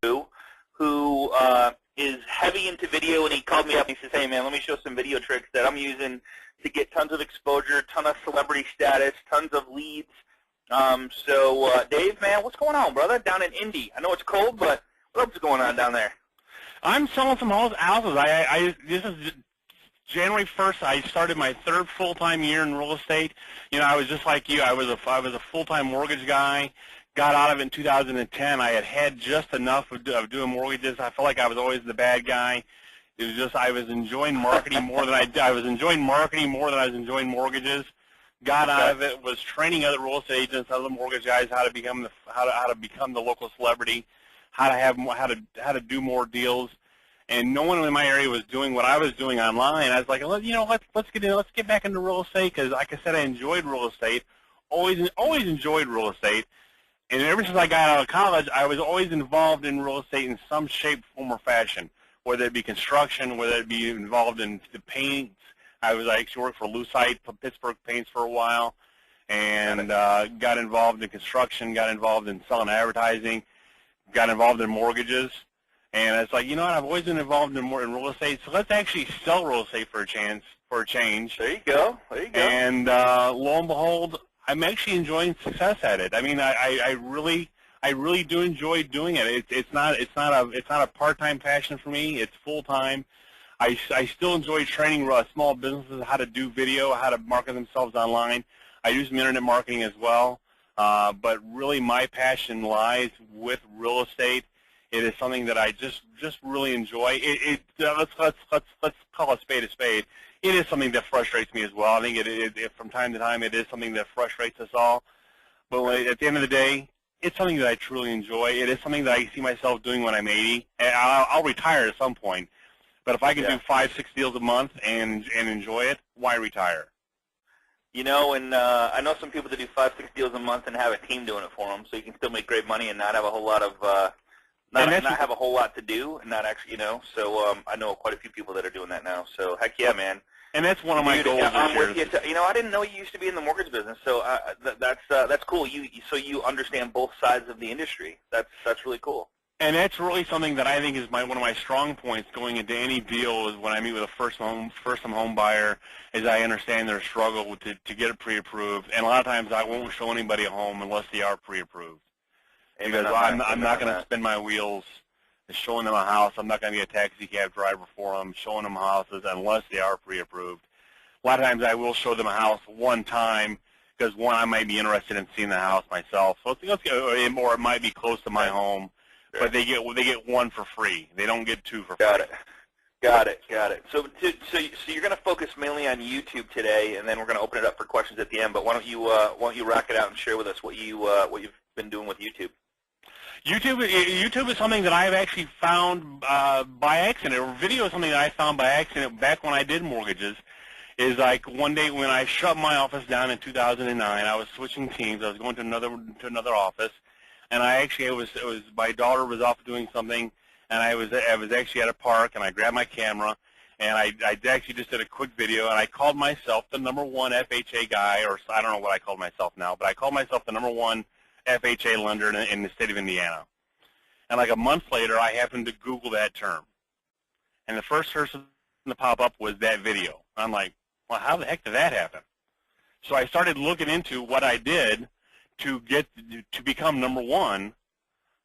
guru who is heavy into video, and he called me up and he says, hey, man, let me show some video tricks that I'm using to get tons of exposure, ton of celebrity status, tons of leads. Dave, man, what's going on, brother, down in Indy? I know it's cold, but what's going on down there? I'm selling some houses. This is January 1st. I started my third full-time year in real estate. You know, I was just like you. I was a full-time mortgage guy. Got out of it in 2010. I had just enough of doing mortgages. I felt like I was always the bad guy. It was just I was enjoying marketing more than I was enjoying marketing more than I was enjoying mortgages. Got out of it, was training other real estate agents, other mortgage guys how to become the local celebrity, how to do more deals. And no one in my area was doing what I was doing online. I was like, you know, let's get back into real estate, because, like I said, I enjoyed real estate, always enjoyed real estate. And ever since I got out of college, I was always involved in real estate in some shape, form, or fashion, whether it be construction, whether it be involved in the paints. I actually worked for Lucite, Pittsburgh Paints for a while, and got involved in construction, got involved in selling advertising, got involved in mortgages. And it's like, you know what, I've always been involved in real estate, so let's actually sell real estate for a change. There you go. There you go. And lo and behold, I'm actually enjoying success at it. I mean, I really do enjoy doing it. It's not a part-time passion for me. It's full-time. I still enjoy training small businesses how to do video, how to market themselves online. I do some internet marketing as well, but really my passion lies with real estate. It is something that I just really enjoy. Let's call a spade a spade. It is something that frustrates me as well. I think it from time to time it is something that frustrates us all. But at the end of the day, it's something that I truly enjoy. It is something that I see myself doing when I'm 80. And I'll retire at some point. But if I can do 5-6 deals a month and enjoy it, why retire? You know, and I know some people that do 5-6 deals a month and have a team doing it for them, so you can still make great money and not have a whole lot of not have a whole lot to do, and not actually, you know. So I know quite a few people that are doing that now. So heck yeah, man. And that's one of my goals this year. You know, I didn't know you used to be in the mortgage business, so that's cool. So you understand both sides of the industry. That's really cool. And that's really something that I think is one of my strong points going into any deal is when I meet with a first-time home buyer, is I understand their struggle to get it pre-approved. And a lot of times I won't show anybody a home unless they are pre-approved. Because I'm not going to spin my wheels showing them a house. I'm not going to be a taxi cab driver for them, showing them houses unless they are pre-approved. A lot of times I will show them a house one time because, one, I might be interested in seeing the house myself. So or it might be close to my home. But they get one for free. They don't get two for free. Got it. So you're going to focus mainly on YouTube today, and then we're going to open it up for questions at the end. But why don't you rock it out and share with us what you've been doing with YouTube? YouTube is something that I've actually found by accident. Or video is something that I found by accident back when I did mortgages. Is like one day when I shut my office down in 2009, I was switching teams. I was going to another office. And my daughter was off doing something, and I was actually at a park, and I grabbed my camera, and I actually just did a quick video, and I called myself the #1 FHA guy, or I don't know what I called myself now, but I called myself the #1 FHA lender in the state of Indiana. And like a month later, I happened to Google that term, and the first person to pop up was that video. I'm like, well, how the heck did that happen? So I started looking into what I did to become #1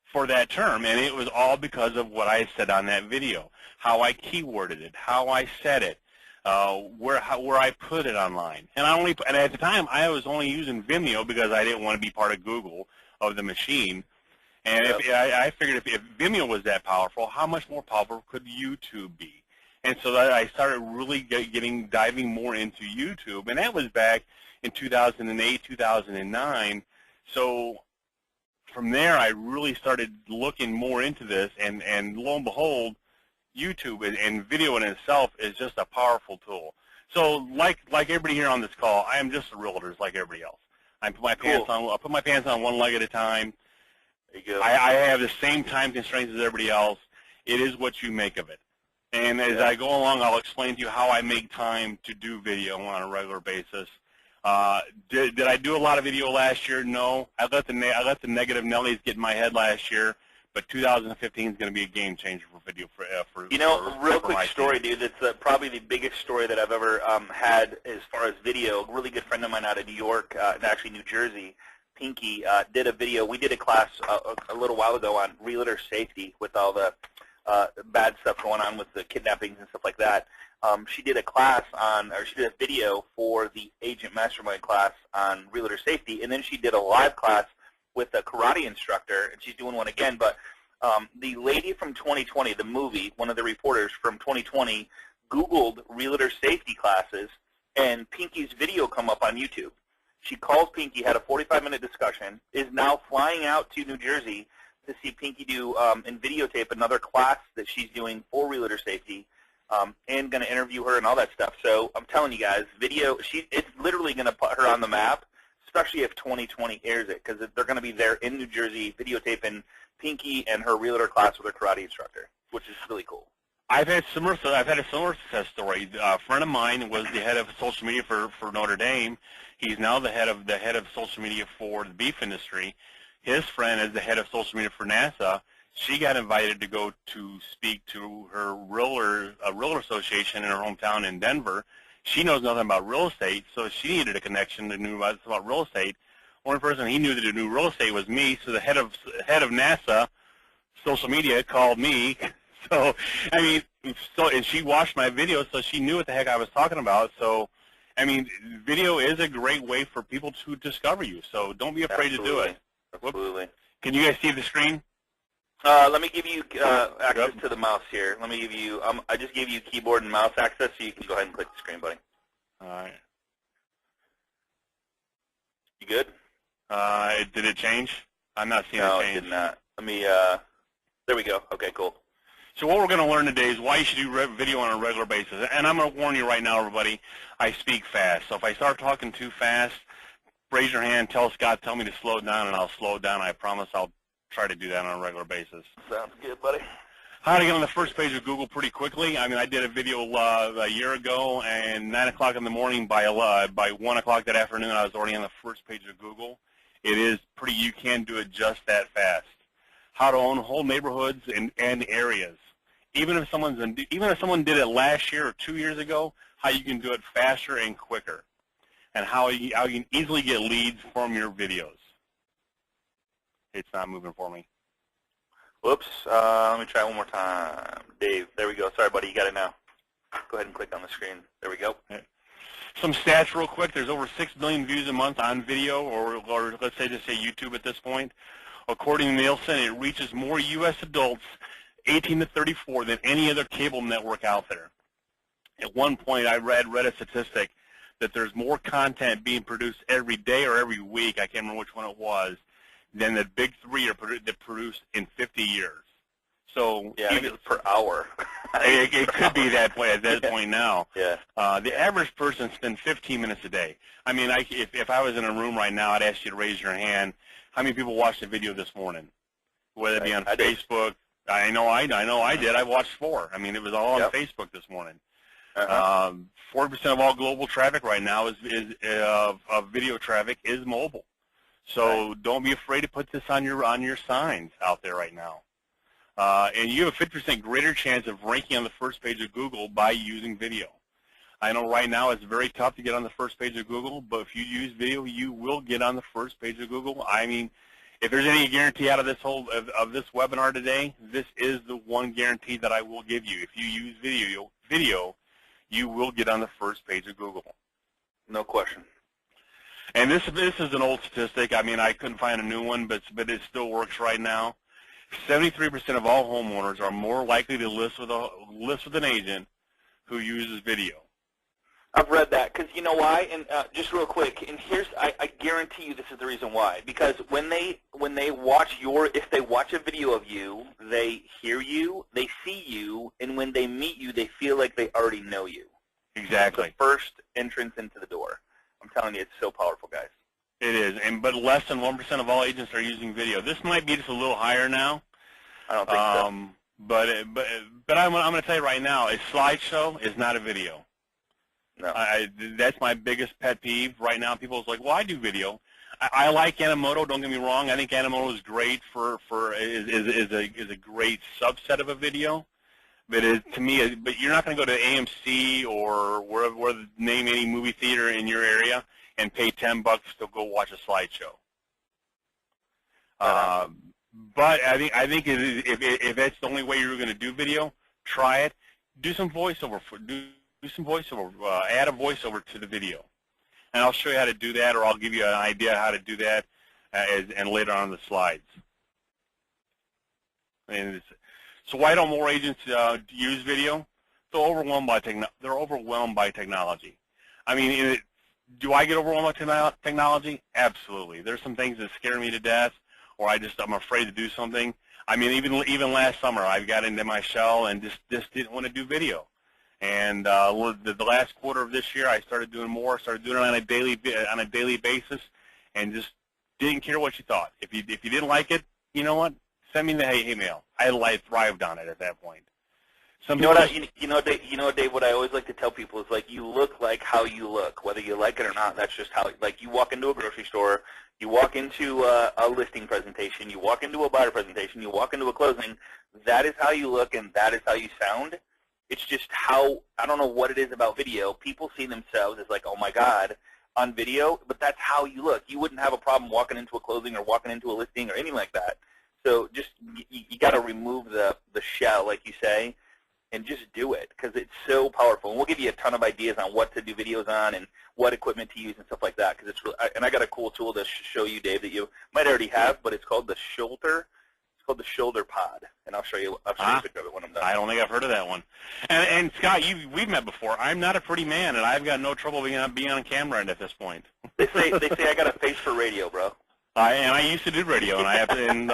for that term, and it was all because of what I said on that video, how I keyworded it, how I said it, where I put it online. And at the time I was only using Vimeo because I didn't want to be part of Google of the machine. And I figured if Vimeo was that powerful, how much more powerful could YouTube be? And so I started really diving more into YouTube, and that was back in 2008, 2009. So from there, I really started looking more into this, and lo and behold, YouTube and video in itself is just a powerful tool. So like everybody here on this call, I am just a realtor like everybody else. I put my pants on one leg at a time. There you go. I have the same time constraints as everybody else. It is what you make of it. And as I go along, I'll explain to you how I make time to do video on a regular basis. Did I do a lot of video last year? No. I let the negative Nellies get in my head last year, but 2015 is going to be a game changer for video. Real quick story, dude. It's probably the biggest story that I've ever had as far as video. A really good friend of mine out of New York, actually New Jersey, Pinky, did a video. We did a class a little while ago on realtor safety with all the bad stuff going on with the kidnappings and stuff like that. She did a class she did a video for the Agent Mastermind class on realtor safety, and then she did a live class with a karate instructor, and she's doing one again. But the lady from 2020, the movie, one of the reporters from 2020, Googled realtor safety classes, and Pinky's video come up on YouTube. She calls Pinky, had a 45-minute discussion, is now flying out to New Jersey to see Pinky do and videotape another class that she's doing for realtor safety, and going to interview her and all that stuff. So I'm telling you guys, video, it's literally going to put her on the map, especially if 2020 airs it, because they're going to be there in New Jersey videotaping Pinky and her realtor class with her karate instructor, which is really cool. I've had a similar success story. A friend of mine was the head of social media for Notre Dame. He's now the head of social media for the beef industry. His friend is the head of social media for NASA. She got invited to go to speak to her realtor association in her hometown in Denver. She knows nothing about real estate, so she needed a connection that knew about real estate. Only person he knew that knew real estate was me. So the head of NASA social media called me. So I mean, and she watched my video, so she knew what the heck I was talking about. So I mean, video is a great way for people to discover you. So don't be afraid to do it. Absolutely. Can you guys see the screen? Let me give you access to the mouse here. Let me give you. I just gave you keyboard and mouse access, so you can go ahead and click the screen, buddy. All right. You good? Did it change? I'm not seeing it change. No, it did not. Let me. There we go. Okay, cool. So what we're going to learn today is why you should do video on a regular basis. And I'm going to warn you right now, everybody, I speak fast. So if I start talking too fast, raise your hand, tell Scott, tell me to slow down, and I'll slow down. I promise I'll try to do that on a regular basis. Sounds good, buddy. How to get on the first page of Google pretty quickly. I mean, I did a video a year ago, and 9 o'clock in the morning, by 1 o'clock that afternoon, I was already on the first page of Google. It is pretty, you can do it just that fast. How to own whole neighborhoods and areas. Even if someone did it last year or 2 years ago, how you can do it faster and quicker. And how you can easily get leads from your videos. It's not moving for me. Whoops. Let me try one more time. Dave, there we go. Sorry, buddy. You got it now. Go ahead and click on the screen. There we go. Some stats real quick. There's over 6 million views a month on video, or let's say just say YouTube at this point. According to Nielsen, it reaches more U.S. adults 18 to 34 than any other cable network out there. At one point, I read a statistic that there's more content being produced every day or every week, I can't remember which one it was, than the big three that produced in 50 years. So yeah, even per hour. it could be that way at this point now. Yeah. The average person spends 15 minutes a day. I mean, if I was in a room right now, I'd ask you to raise your hand. How many people watched the video this morning? Whether it be on Facebook. I know I did. I watched 4. I mean, it was all on Facebook this morning. 40% of all global traffic right now of video traffic is mobile. So don't be afraid to put this on your signs out there right now. And you have a 50% greater chance of ranking on the first page of Google by using video. I know right now it's very tough to get on the first page of Google, but if you use video, you will get on the first page of Google. I mean, if there's any guarantee out of this of this webinar today, this is the one guarantee that I will give you. If you use video, you will get on the first page of Google. No question. And this is an old statistic. I mean, I couldn't find a new one, but it still works right now. 73% of all homeowners are more likely to list with an agent who uses video. I've read that because you know why? And just real quick, and I guarantee you this is the reason why. Because when they watch if they watch a video of you, they hear you, they see you, and when they meet you, they feel like they already know you. Exactly. It's the first entrance into the door. I'm telling you, it's so powerful, guys. It is, but less than 1% of all agents are using video. This might be just a little higher now. I don't think so. But I'm going to tell you right now, a slideshow is not a video. No. That's my biggest pet peeve right now. People are like, well, I do video. I like Animoto. Don't get me wrong. I think Animoto is great is a great subset of a video. But to me, but you're not going to go to AMC or where name any movie theater in your area and pay $10 to go watch a slideshow. But I think if that's the only way you're going to do video, try it. Do some voiceover. Add a voiceover to the video, and I'll show you how to do that, or I'll give you an idea how to do that, and later on the slides. So why don't more agents use video? They're overwhelmed by technology. I mean, do I get overwhelmed by technology? Absolutely. There's some things that scare me to death, or I'm afraid to do something. I mean, even last summer, I got into my shell and just didn't want to do video. And the last quarter of this year, I started doing more. Started doing it on a daily basis, and just didn't care what you thought. If you didn't like it, you know what? Send me the hate mail. I thrived on it at that point. You know, Dave, what I always like to tell people is, like, you look like how you look, whether you like it or not. That's just how. Like, you walk into a grocery store, you walk into a listing presentation, you walk into a buyer presentation, you walk into a closing. That is how you look, and that is how you sound. It's just how, I don't know what it is about video. People see themselves as like, oh my God, on video, but that's how you look. You wouldn't have a problem walking into a closing or walking into a listing or anything like that. So just, you got to remove the shell, like you say, and just do it, because it's so powerful. And we'll give you a ton of ideas on what to do videos on and what equipment to use and stuff like that. Because it's really, and I got a cool tool to show you, Dave, that you might already have, but it's called the Shoulder. It's called the Shoulder Pod, and I'll show you a picture of it when I'm done. I don't think I've heard of that one. And Scott, we've met before. I'm not a pretty man, and I've got no trouble being on camera at this point. They say I got a face for radio, bro. I used to do radio, and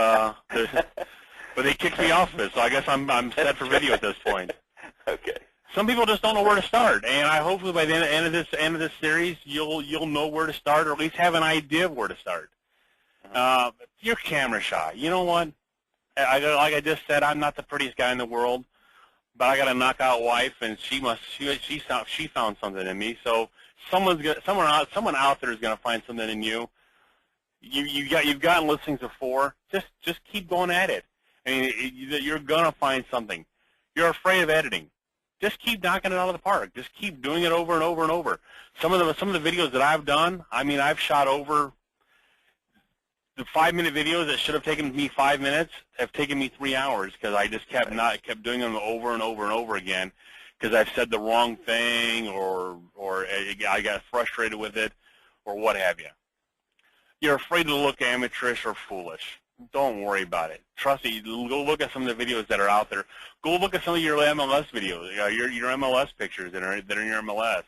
but they kicked me off of it, so I guess I'm set for video at this point. Okay. Some people just don't know where to start, and I hopefully by the end of this series, you'll know where to start, or at least have an idea of where to start. You're camera shy. You know what? Like I just said, I'm not the prettiest guy in the world, but I got a knockout wife, and she found something in me. So someone out there is going to find something in you. You've gotten listings before. Just keep going at it. I mean, you're going to find something. You're afraid of editing. Just keep knocking it out of the park. Just keep doing it over and over and over. Some of the videos that I've done, I mean, I've shot over the 5-minute videos that should have taken me 5 minutes have taken me 3 hours, because I just kept doing them over and over and over again, because I've said the wrong thing, or I got frustrated with it, or what have you. You're afraid to look amateurish or foolish. Don't worry about it. Trust me. Go look at some of the videos that are out there. Go look at some of your MLS videos, your MLS pictures that are in your MLS.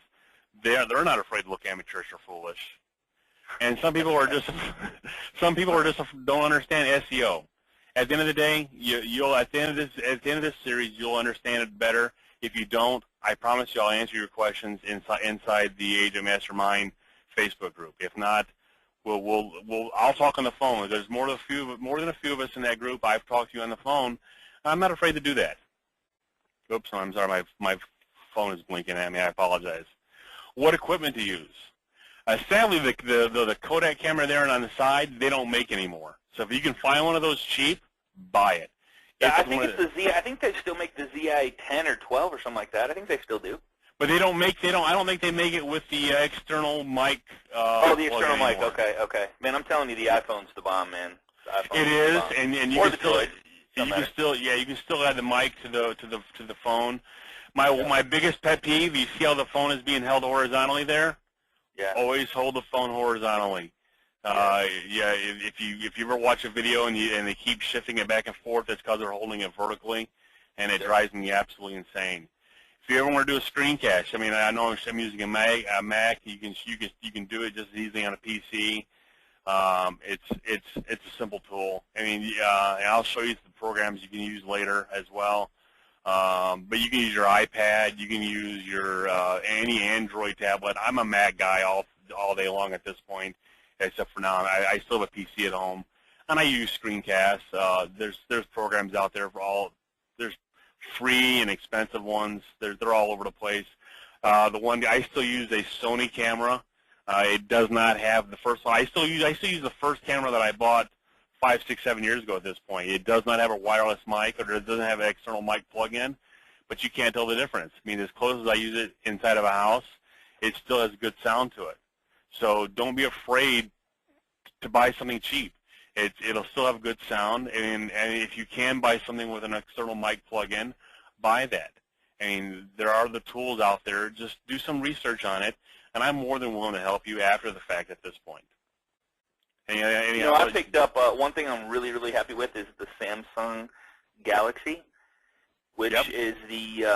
They're not afraid to look amateurish or foolish. And some people are just don't understand SEO. At the end of the day, at the end of this series, you'll understand it better. If you don't, I promise you, I'll answer your questions inside the Agent Mastermind Facebook group. If not, I'll talk on the phone. There's more than a few of us in that group. I've talked to you on the phone. I'm not afraid to do that. Oops, I'm sorry. My phone is blinking at me. I apologize. What equipment to use? Sadly, the Kodak camera there and on the side, they don't make anymore. So if you can find one of those cheap, buy it. Yeah, I think it's the Z. I think they still make the ZI 10 or 12 or something like that. I think they still do. But I don't think they make it with the external mic. Oh, the external mic. Okay. Man, I'm telling you, the iPhone's the bomb, man. It is, and you can still add the mic to the phone. My biggest pet peeve, you see how the phone is being held horizontally there? Yeah. Always hold the phone horizontally. If you ever watch a video and they keep shifting it back and forth, it's because they're holding it vertically, and it drives me absolutely insane. If you ever want to do a screencast, I mean, I know I'm using a Mac. You can do it just as easily on a PC. It's a simple tool. I mean, and I'll show you the programs you can use later as well. But you can use your iPad. You can use your any Android tablet. I'm a Mac guy all day long at this point, except for now. I still have a PC at home, and I use screencasts. There's programs out there for all. There's free and expensive ones. They're all over the place. The one I still use a Sony camera. It does not have the first one. I still use the first camera that I bought 5, 6, 7 years ago at this point. It does not have a wireless mic, or it doesn't have an external mic plug-in, but you can't tell the difference. I mean, as close as I use it inside of a house, it still has good sound to it. So don't be afraid to buy something cheap. It'll still have good sound, and if you can buy something with an external mic plug-in, buy that. I mean, there are the tools out there. Just do some research on it, and I'm more than willing to help you after the fact at this point. I picked up one thing I'm really, really happy with is the Samsung Galaxy, which is the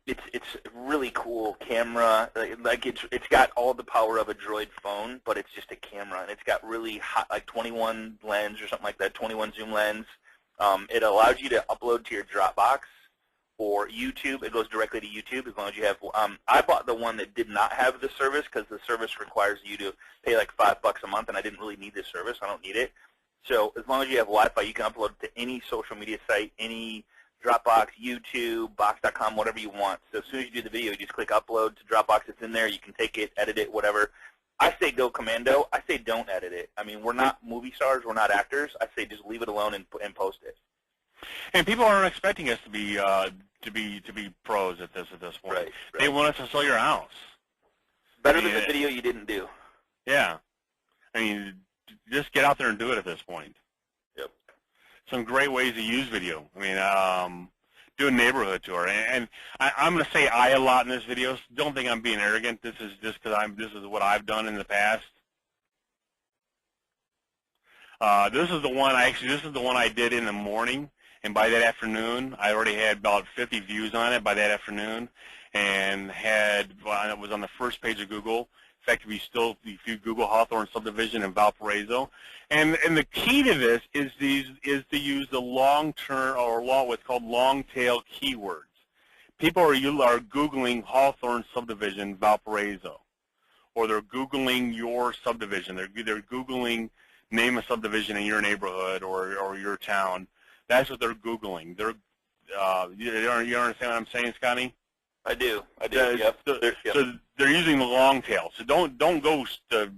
it's really cool camera. Like it's got all the power of a Droid phone, but it's just a camera, and it's got really hot, like 21 lens or something like that, 21 zoom lens. It allows you to upload to your Dropbox or YouTube. It goes directly to YouTube as long as you have. I bought the one that did not have the service because the service requires you to pay like $5 a month, and I didn't really need this service. I don't need it. So as long as you have Wi-Fi, you can upload to any social media site, any Dropbox, YouTube, Box.com, whatever you want. So as soon as you do the video, you just click upload to Dropbox. It's in there. You can take it, edit it, whatever. I say go commando. I say don't edit it. I mean, we're not movie stars. We're not actors. I say just leave it alone and post it. And people aren't expecting us to be pros at this point. Right. They want us to sell your house. Better than the video you didn't do. Yeah. I mean, just get out there and do it at this point. Yep. Some great ways to use video. I mean, do a neighborhood tour. And I'm going to say I a lot in this video. So don't think I'm being arrogant. This is just because this is what I've done in the past. This is the one I did in the morning. And by that afternoon, I already had about 50 views on it by that afternoon, and it was on the first page of Google. In fact, if you Google Hawthorne subdivision in Valparaiso, and the key to this is to use the long-term or what's called long-tail keywords. People are Googling Hawthorne subdivision Valparaiso, or they're Googling your subdivision. They're Googling name a subdivision in your neighborhood or your town. That's what they're Googling. You understand what I'm saying, Scotty? I do. Yep. So they're using the long tail. So don't go to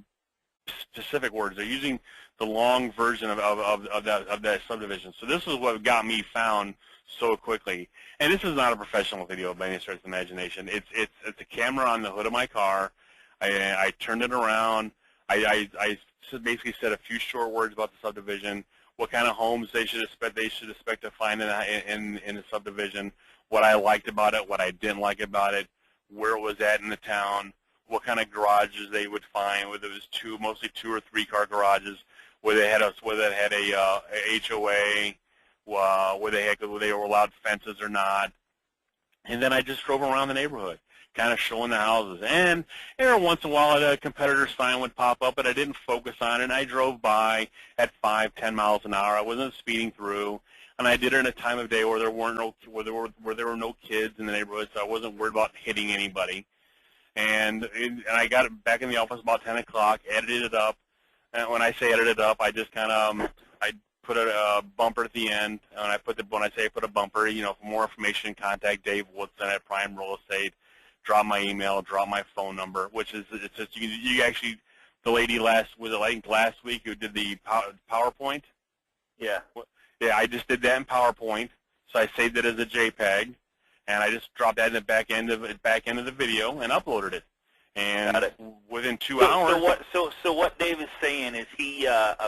specific words. They're using the long version of that subdivision. So this is what got me found so quickly. And this is not a professional video by any stretch of the imagination. It's a camera on the hood of my car. I turned it around. I basically said a few short words about the subdivision, what kind of homes they should expect to find in the subdivision, what I liked about it, what I didn't like about it, where it was at in the town, what kind of garages they would find, whether it was mostly 2 or 3 car garages, whether it had a HOA, whether they were allowed fences or not. And then I just drove around the neighborhood, kind of showing the houses. And every once in a while, a competitor's sign would pop up, but I didn't focus on it. And I drove by at 5, 10 miles an hour. I wasn't speeding through, and I did it in a time of day where there were no kids in the neighborhood, so I wasn't worried about hitting anybody. And I got back in the office about 10 o'clock, edited it up. And when I say edited up, I just kind of I put a bumper at the end. And when I say put a bumper, for more information, contact Dave Woodson at Prime Real Estate. Drop my email, drop my phone number, which is it's just you actually the lady last week who did the PowerPoint. Yeah. Yeah, I just did that in PowerPoint, so I saved it as a JPEG, and I just dropped that in the back end of the video and uploaded it. And within 2 hours. So what Dave is saying is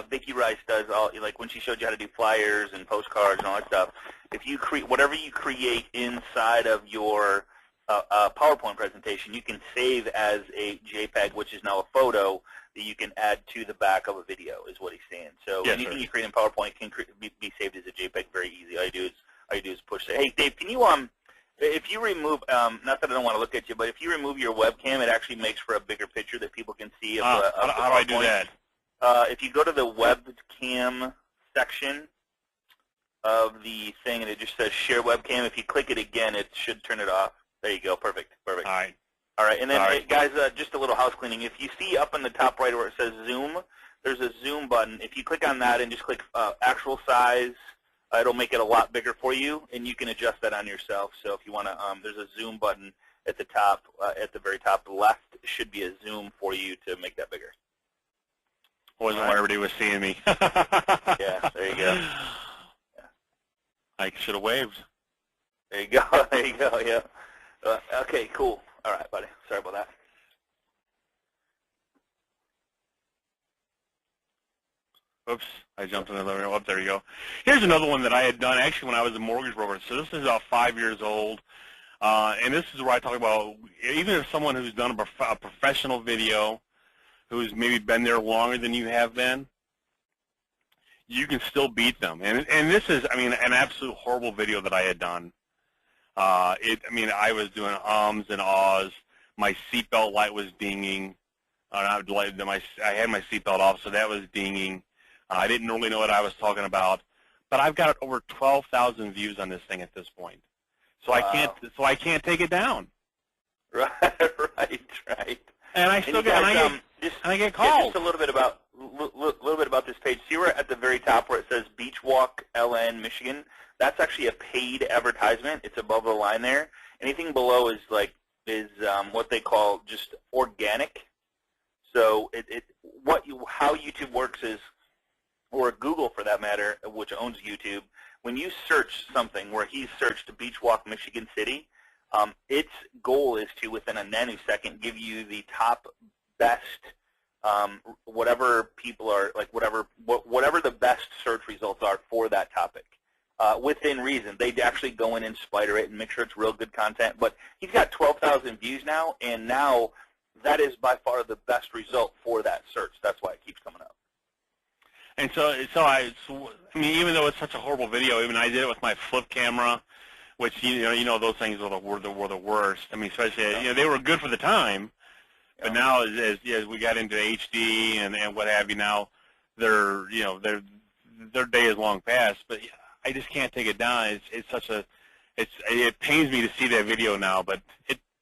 Vicki Rice does all, like when she showed you how to do flyers and postcards and all that stuff. If you whatever you create inside of your PowerPoint presentation, you can save as a JPEG, which is now a photo that you can add to the back of a video, is what he's saying. So anything you create in PowerPoint can be saved as a JPEG very easy. All you do is push it. Hey, Dave, can you if you remove, not that I don't want to look at you, but if you remove your webcam, it actually makes for a bigger picture that people can see. How do I do that? If you go to the webcam section of the thing, and it just says share webcam, if you click it again, it should turn it off. There you go. Perfect. All right. And then, guys, just a little house cleaning. If you see up in the top right where it says Zoom, there's a Zoom button. If you click on that and just click actual size, it'll make it a lot bigger for you, and you can adjust that on yourself. So if you want to, there's a Zoom button. at the top, at the very top left, should be a zoom for you to make that bigger. Wasn't where everybody was seeing me. Yeah, there you go. Yeah. I should have waved. There you go. There you go. Yeah. Okay. Cool. All right, buddy. Sorry about that. Oops, I jumped in the living room. Oh, there you go. Here's another one that I had done actually when I was a mortgage broker. So this is about 5 years old. And this is where I talk about even if someone who's done a professional video, who's maybe been there longer than you have been, you can still beat them. And this is, I mean, an absolute horrible video that I had done. I mean, I was doing ums and ahs. My seatbelt light was dinging. I had my seatbelt off, so that was dinging. I didn't really know what I was talking about. But I've got over 12,000 views on this thing at this point. So wow. I can't take it down. Right. And I still get and I get calls. Yeah, just a little bit about this page. See where at the very top where it says Beach Walk, LN, Michigan. That's actually a paid advertisement. It's above the line there. Anything below is what they call just organic. So how YouTube works is, or Google for that matter, which owns YouTube, when you search something where he searched Beach Walk, Michigan City, its goal is to, within a nanosecond, give you the top best, whatever people are, like whatever the best search results are for that topic. Within reason. They actually go in and spider it and make sure it's real good content. But he's got 12,000 views now, and now that is by far the best result for that search. That's why it keeps coming up. And so I mean, even though it's such a horrible video, even I did it with my flip camera, which you know those things were the worst. I mean, especially they were good for the time, but now as we got into HD and what have you, now their day is long past. But I just can't take it down. It pains me to see that video now, but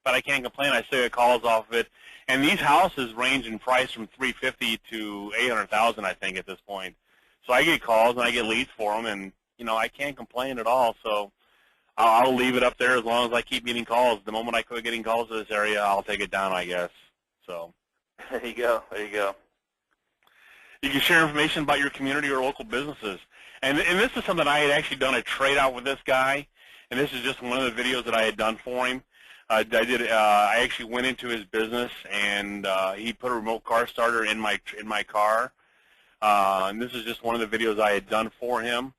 I can't complain. I still get calls off of it. And these houses range in price from $350,000 to $800,000, I think, at this point. So I get calls and I get leads for them, and I can't complain at all. So I'll leave it up there as long as I keep getting calls. The moment I quit getting calls to this area, I'll take it down, I guess. So there you go. There you go. You can share information about your community or local businesses. And this is something I had actually done a trade out with this guy, and this is just one of the videos that I had done for him. I actually went into his business, and he put a remote car starter in my car. And this is just one of the videos I had done for him.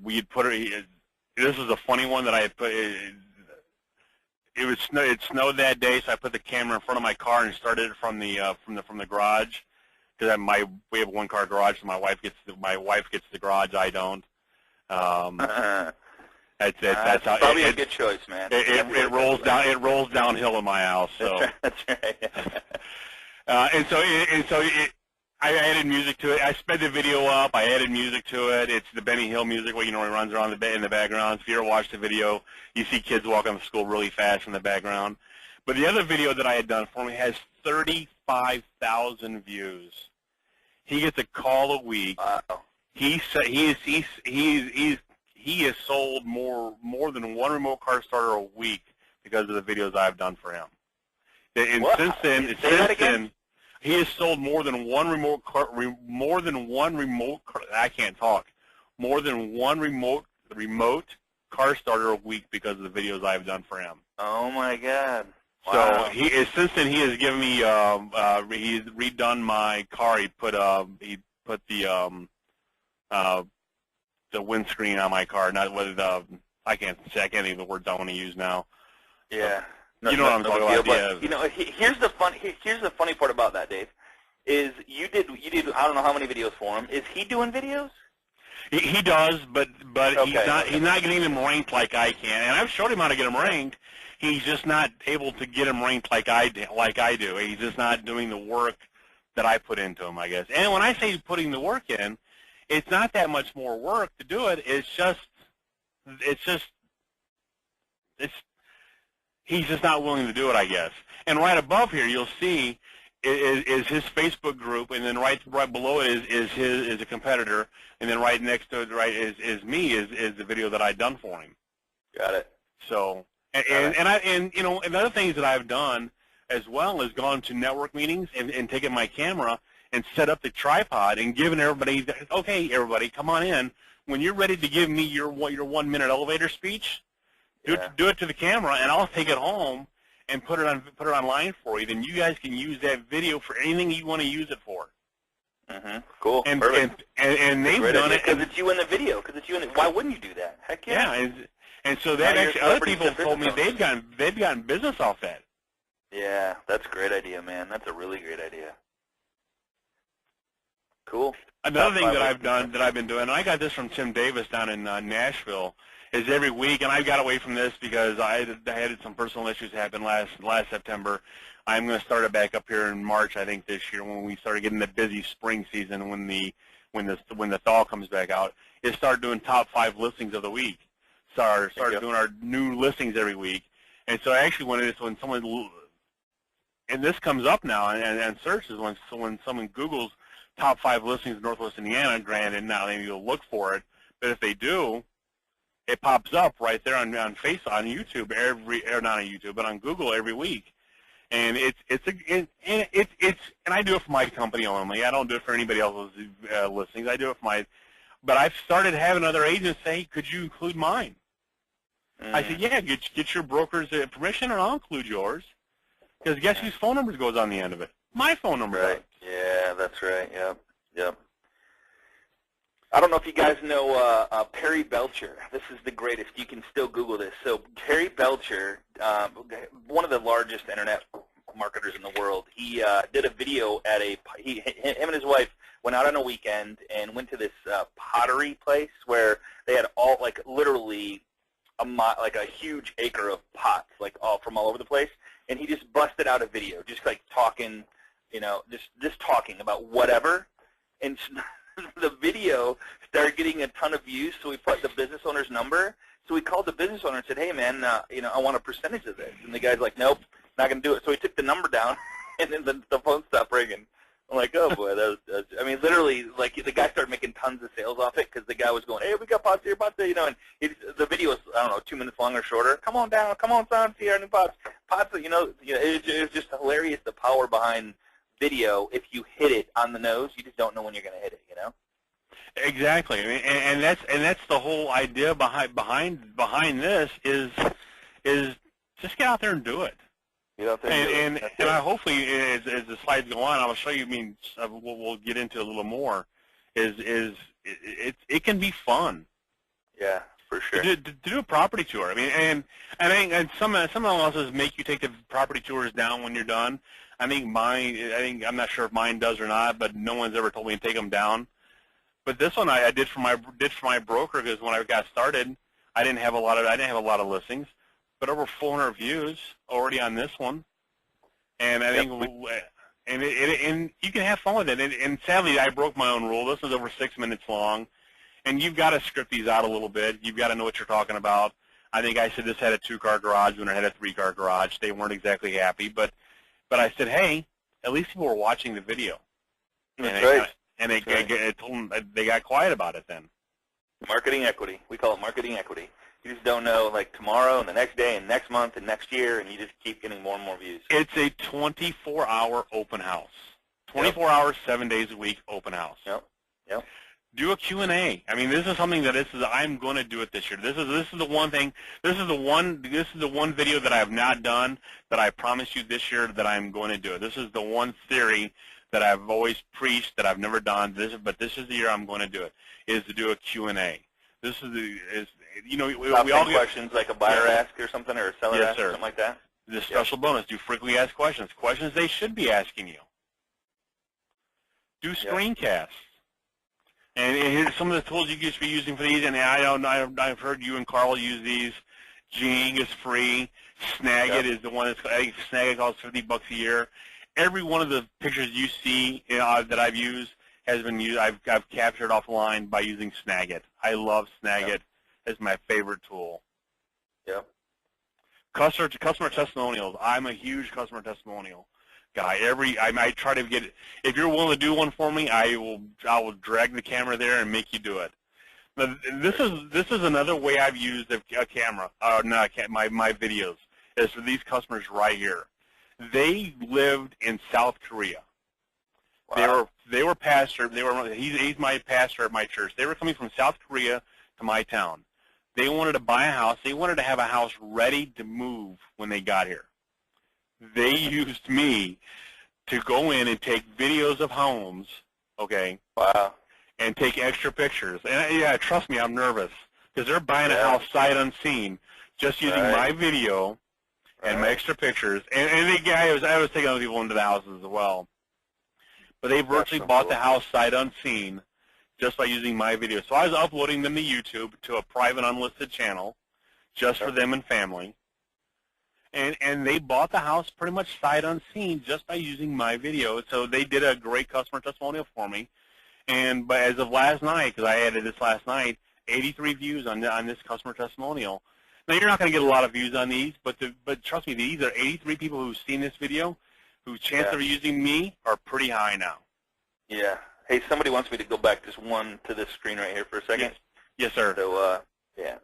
We had put it. This is a funny one that I had put. It snowed that day, so I put the camera in front of my car and started it from the garage, because we have a one-car garage, so my wife gets the garage. I don't. That's how, probably a good choice, man. It rolls downhill in my house. So that's right. I added music to it. I sped the video up. I added music to it. It's the Benny Hill music, where he runs around in the background. If you ever watch the video, you see kids walking to school really fast in the background. But the other video that I had done for him has 35,000 views. He gets a call a week. Wow. He has sold more than one remote car starter a week because of the videos I've done for him. And since then, he has sold more than one remote car. I can't talk. More than one remote car starter a week because of the videos I've done for him. Oh my God! Wow. So since then he has given me he's redone my car. He put the windscreen on my car, not with I can't think of the words I want to use now. Yeah. You know what I'm talking about. But, here's the funny part about that, Dave, is you did I don't know how many videos for him. Is he doing videos? He does, but okay, he's not getting them ranked like I can. And I've showed him how to get them ranked. He's just not able to get them ranked like I do. He's just not doing the work that I put into him, I guess. And when I say putting the work in, it's not that much more work to do it. He's just not willing to do it, I guess. And right above here, you'll see is his Facebook group, and then right below it is a competitor, and then right next to it is me is the video that I'd done for him. Got it. So, and you know, and other things that I've done as well is gone to network meetings and taken my camera and set up the tripod and given everybody, okay, everybody, come on in. When you're ready to give me your 1 minute elevator speech, do it to the camera, and I'll take it home and put it online for you. Then you guys can use that video for anything you want to use it for. Cool. And perfect. And they've done it because it's you in the video. Because it's you in the, why wouldn't you do that? Heck yeah. Yeah, and so that actually other people have told me they've gotten business off that. Yeah, that's a great idea, man. That's a really great idea. Cool. Another thing that I've been doing, and I got this from Tim Davis down in Nashville, is every week, and I got away from this because I had some personal issues happen last September. I'm going to start it back up here in March, I think, this year when we started getting the busy spring season, when the thaw comes back out. Is start doing top 5 listings of the week. Start doing our new listings every week. And so actually when someone, and this comes up now and searches, when someone Googles top 5 listings in Northwest Indiana, granted now they need to look for it, but if they do, it pops up right there on YouTube not on YouTube, but on Google every week. And and I do it for my company only. I don't do it for anybody else's listings. I do it for but I've started having other agents say, could you include mine? I said, yeah, get your broker's permission and I'll include yours. Because guess whose phone number goes on the end of it? My phone number. Right. Yeah, that's right. Yep. I don't know if you guys know Perry Belcher. This is the greatest. You can still Google this. So Perry Belcher, one of the largest internet marketers in the world, he did a video at him and his wife went out on a weekend and went to this pottery place where they had all, like, literally a huge acre of pots, like from all over the place, and he just busted out a video, just like talking, just talking about whatever, and the video started getting a ton of views, so we put the business owner's number. So we called the business owner and said, hey, man, I want a percentage of this. And the guy's like, nope, not going to do it. So he took the number down, and then the phone stopped ringing. I'm like, oh, boy. I mean, literally, like, the guy started making tons of sales off it because the guy was going, hey, we got pots here, and the video was, I don't know, 2 minutes long or shorter. Come on down. Come on, son, see our new pots. It was just hilarious, the power behind video. If you hit it on the nose, you just don't know when you're going to hit it, Exactly. I mean, and that's the whole idea behind this is just get out there and do it. And I hopefully, as the slides go on, I'll show you. I mean, we'll get into a little more. It can be fun. Yeah, for sure. To do a property tour. I mean, and some houses make you take the property tours down when you're done. I'm not sure if mine does or not, but no one's ever told me to take them down. But this one I did for my broker, because when I got started, I didn't have a lot of listings, but over 400 views already on this one, and I think and you can have fun with it. And sadly, I broke my own rule. This is over 6 minutes long, and you've got to script these out a little bit. You've got to know what you're talking about. I think I said this had a 2-car garage when it had a 3-car garage. They weren't exactly happy, but I said, hey, at least people were watching the video. That's right. And they got quiet about it then. Marketing equity. We call it marketing equity. You just don't know, like, tomorrow and the next day and next month and next year, and you just keep getting more and more views. It's a 24-hour open house. 24 hours, 7 days a week open house. Yep. Do a Q&A. I mean, this is something that I'm going to do it this year. This is the one thing. This is the one video that I have not done that I promised you this year that I'm going to do it. This is the one theory that I've always preached that I've never done. But this is the year I'm going to do it. Is to do a Q&A. This is we all get questions like a buyer asks or something, or a seller asks, or something like that. The special bonus. Do frequently asked questions. Questions they should be asking you. Do screencasts. And here's some of the tools you could be using for these. And I've heard you and Carl use these. Jing is free. Snagit is the one that's, I think Snagit costs $50 a year. Every one of the pictures you see that I've used has been used. I've captured offline by using Snagit. I love Snagit. It's my favorite tool. Yep. Customer testimonials. I'm a huge customer testimonial guy. I try to get it. If you're willing to do one for me, I will drag the camera there and make you do it. Now, this is another way I've used a camera, not my videos, is for these customers right here. They lived in South Korea. Wow. They were pastor. He's my pastor at my church. They were coming from South Korea to my town. They wanted to buy a house. They wanted to have a house ready to move when they got here. They used me to go in and take videos of homes, okay? Wow. And take extra pictures. And yeah, trust me, I'm nervous because they're buying a house sight unseen, just using my video and my extra pictures. And I was taking other people into the houses as well. But they virtually bought the house sight unseen just by using my video. So I was uploading them to YouTube to a private unlisted channel just for them and family. And they bought the house pretty much sight unseen just by using my video. So they did a great customer testimonial for me. But as of last night, because I added this last night, 83 views on this customer testimonial. Now, you're not going to get a lot of views on these, but trust me, these are 83 people who've seen this video, whose chance of using me are pretty high now. Yeah. Hey, somebody wants me to go back just one to this screen right here for a second. Yes, sir. So, yeah.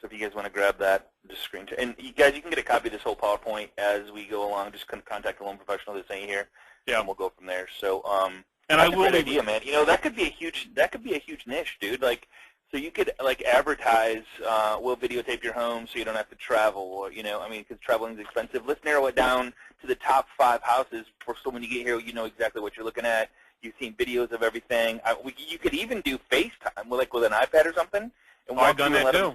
So if you guys want to grab that, just screen share. And you guys, you can get a copy of this whole PowerPoint as we go along. Just contact a loan professional that's in here, and we'll go from there. So, and I will. Great idea, man. You know, that could be a huge niche, dude. Like, so you could like advertise, we'll videotape your home so you don't have to travel, or I mean, because traveling is expensive. Let's narrow it down to the top 5 houses, so when you get here, you know exactly what you're looking at. You've seen videos of everything. You could even do FaceTime, like with an iPad or something, and I've done that too.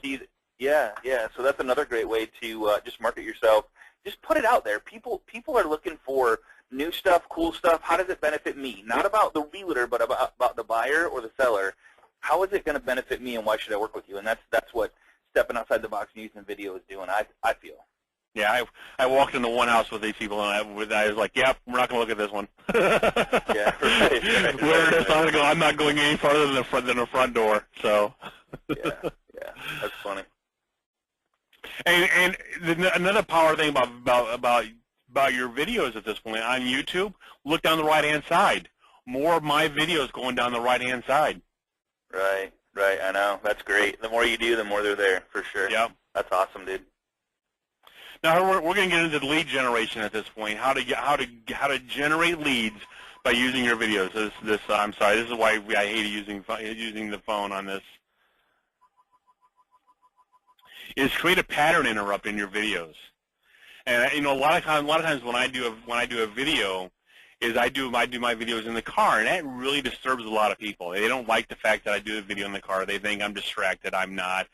Yeah. So that's another great way to just market yourself. Just put it out there. People are looking for new stuff, cool stuff. How does it benefit me? Not about the realtor, but about the buyer or the seller. How is it going to benefit me, and why should I work with you? And that's what stepping outside the box and using video is doing, I feel. Yeah, I walked into one house with these people, and I was like, yep, we're not going to look at this one. Yeah, right. I'm not going any farther than the front door. So. Yeah, that's funny. And another power thing about your videos at this point on YouTube, look down the right-hand side. More of my videos going down the right-hand side. Right. I know. That's great. The more you do, the more they're there, for sure. Yep. That's awesome, dude. Now we're going to get into lead generation at this point. How to generate leads by using your videos. I'm sorry. This is why I hate using the phone on this. Is create a pattern interrupt in your videos. And a lot of times when I do a video, is I do my videos in the car, and that really disturbs a lot of people. They don't like the fact that I do a video in the car. They think I'm distracted. I'm not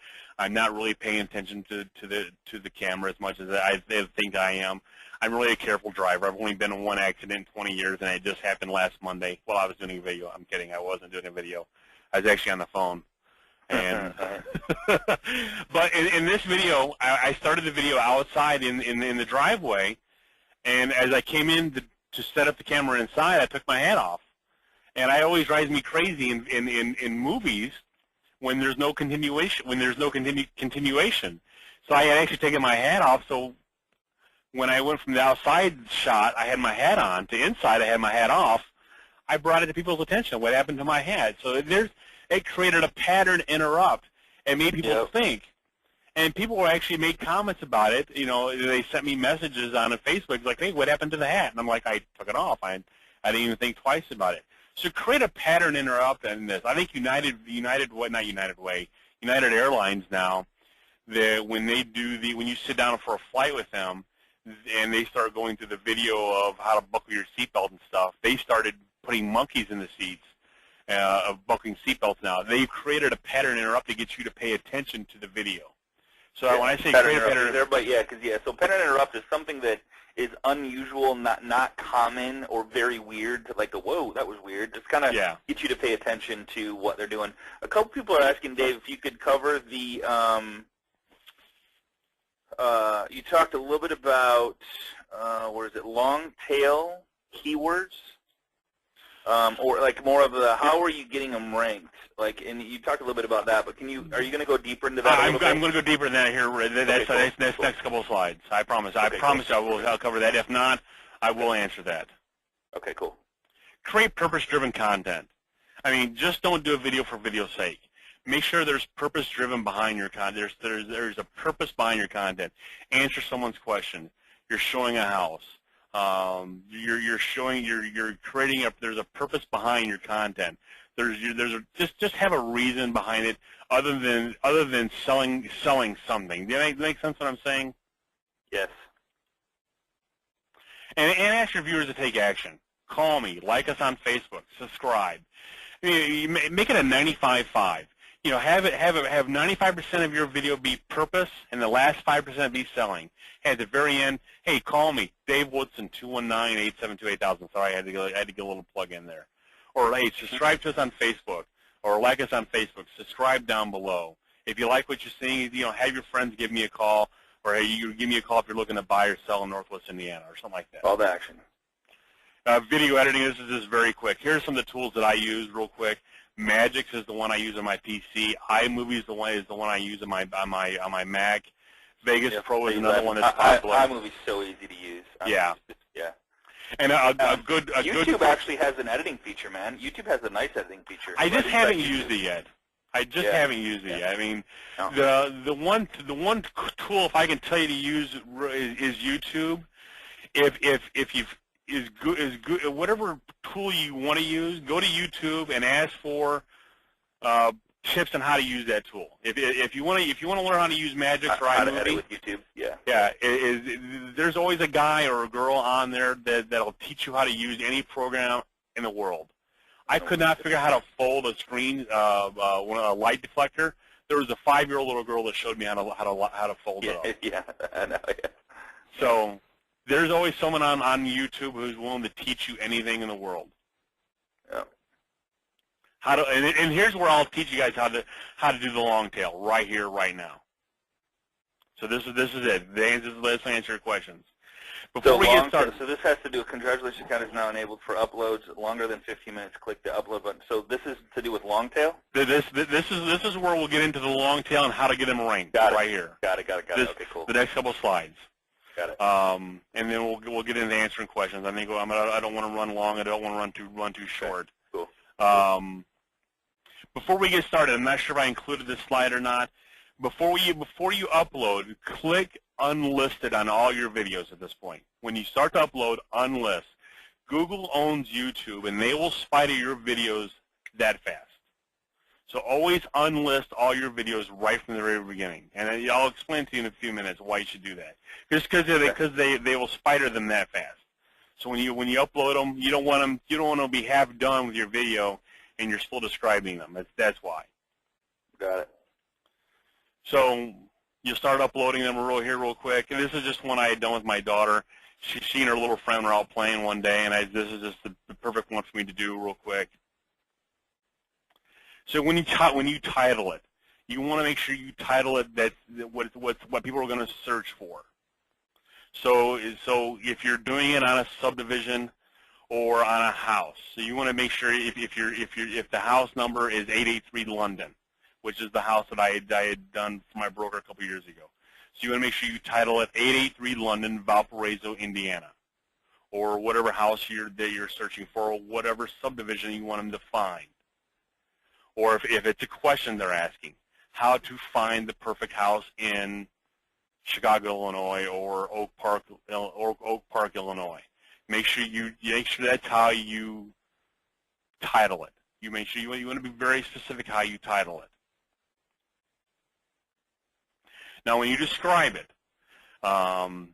really paying attention to the camera as much as they think I am. I'm really a careful driver. I've only been in one accident in 20 years, and it just happened last Monday while I was doing a video. I'm kidding. I wasn't doing a video. I was actually on the phone. And but in this video, I started the video outside in the driveway, and as I came in to set up the camera inside, I took my hat off. And it always drives me crazy in movies when there's no continuation. So I had actually taken my hat off. So when I went from the outside shot, I had my hat on, to inside, I had my hat off. I brought it to people's attention. What happened to my hat? So it created a pattern interrupt and made people think. And people actually made comments about it. They sent me messages on Facebook like, hey, what happened to the hat? And I'm like, I took it off. I didn't even think twice about it. So create a pattern interrupt in this. I think United Airlines now, when you sit down for a flight with them and they start going through the video of how to buckle your seatbelt and stuff, they started putting monkeys in the seats. Of buckling seatbelts now. They've created a pattern interrupt to get you to pay attention to the video. So when I say create a pattern interrupt, so pattern interrupt is something that is unusual, not common, or very weird. Like, whoa, that was weird. Just kind of get you to pay attention to what they're doing. A couple people are asking, Dave, if you could cover the. You talked a little bit about long tail keywords. Or like more of the how are you getting them ranked? Like, and you talked a little bit about that, but are you going to go deeper into that? I'm going to go deeper than that here. That's next couple of slides. I promise. I promise I'll cover that. If not, I will answer that. Okay, cool. Create purpose-driven content. I mean, just don't do a video for video's sake. Make sure there's purpose-driven behind your content. There's a purpose behind your content. Answer someone's question. You're showing a house. You're creating there's a purpose behind your content. Just have a reason behind it other than selling something. Do that make sense what I'm saying? Yes. And ask your viewers to take action. Call me, like us on Facebook, subscribe. You make it a 95-5. Have 95% of your video be purpose, and the last 5% be selling. At the very end, hey, call me, Dave Woodson, 219-872-8000. Sorry, I had to get a little plug in there. Or hey, subscribe to us on Facebook, or like us on Facebook. Subscribe down below. If you like what you're seeing, have your friends give me a call, or hey, you give me a call if you're looking to buy or sell in Northwest Indiana, or something like that. Call to action. Video editing. This is just very quick. Here's some of the tools that I use, real quick. Magix is the one I use on my PC. iMovie is the one I use on my Mac. Vegas Pro is another one that's popular. iMovie's so easy to use. Yeah. Yeah. And YouTube actually has an editing feature, man. YouTube has a nice editing feature. I just haven't used it yet. I mean, the one tool, if I can tell you to use, is YouTube. Whatever tool you want to use, go to YouTube and ask for tips on how to use that tool. If you want to learn how to use Magix or how to iMovie, edit with YouTube, there's always a guy or a girl on there that'll teach you how to use any program in the world. I could not figure out how to fold a screen, a light deflector. There was a 5-year-old little girl that showed me how to fold it up. Yeah, I know. Yeah. So there's always someone on YouTube who's willing to teach you anything in the world. Yeah. And here's where I'll teach you guys how to do the long tail right here, right now. So this is it. Let's answer your questions. Before we get started, so this has to do with congratulations, account is now enabled for uploads longer than 15 minutes. Click the upload button. So this is to do with long tail. This is where we'll get into the long tail and how to get them ranked. Right here. Got it. Okay, cool. The next couple slides. Got it. And then we'll get into answering questions. I think I don't want to run long. I don't want to run too short. Okay. Cool. Before we get started, I'm not sure if I included this slide or not. Before you upload, click unlisted on all your videos at this point. When you start to upload, unlist. Google owns YouTube, and they will spider your videos that fast. So always unlist all your videos right from the very beginning. And I'll explain to you in a few minutes why you should do that. Just because they will spider them that fast. So when you upload them, you don't want to be half done with your video and you're still describing them. That's why. Got it. So you start uploading them real quick. And this is just one I had done with my daughter. She and her little friend were out playing one day, and this is just the perfect one for me to do real quick. So when you title it, you want to make sure you title it what people are going to search for. So if you're doing it on a subdivision or on a house, so you want to make sure if the house number is 883 London, which is the house that I had done for my broker a couple years ago. So you want to make sure you title it 883 London, Valparaiso, Indiana, or whatever house that you're searching for, or whatever subdivision you want them to find. Or if it's a question they're asking, how to find the perfect house in Chicago, Illinois, or Oak Park, Illinois. Make sure that's how you title it. You make sure you want to be very specific how you title it. Now, when you describe it, I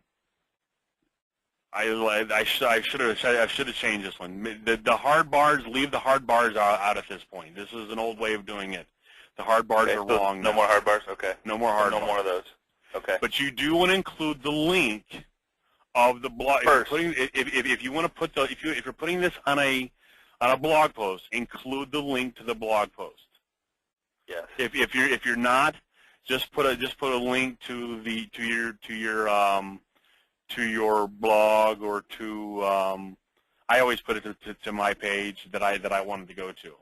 should have changed this one. The hard bars, leave the hard bars out at this point. This is an old way of doing it. The hard bars are wrong. No more hard bars. Okay. No more hard bars. No more of those. Okay. But you do want to include the link of the blog. First. If you want to put if you're putting this on a blog post, include the link to the blog post. Yes. If you're not, just put a link to your blog or to I always put it to my page that I wanted to go to.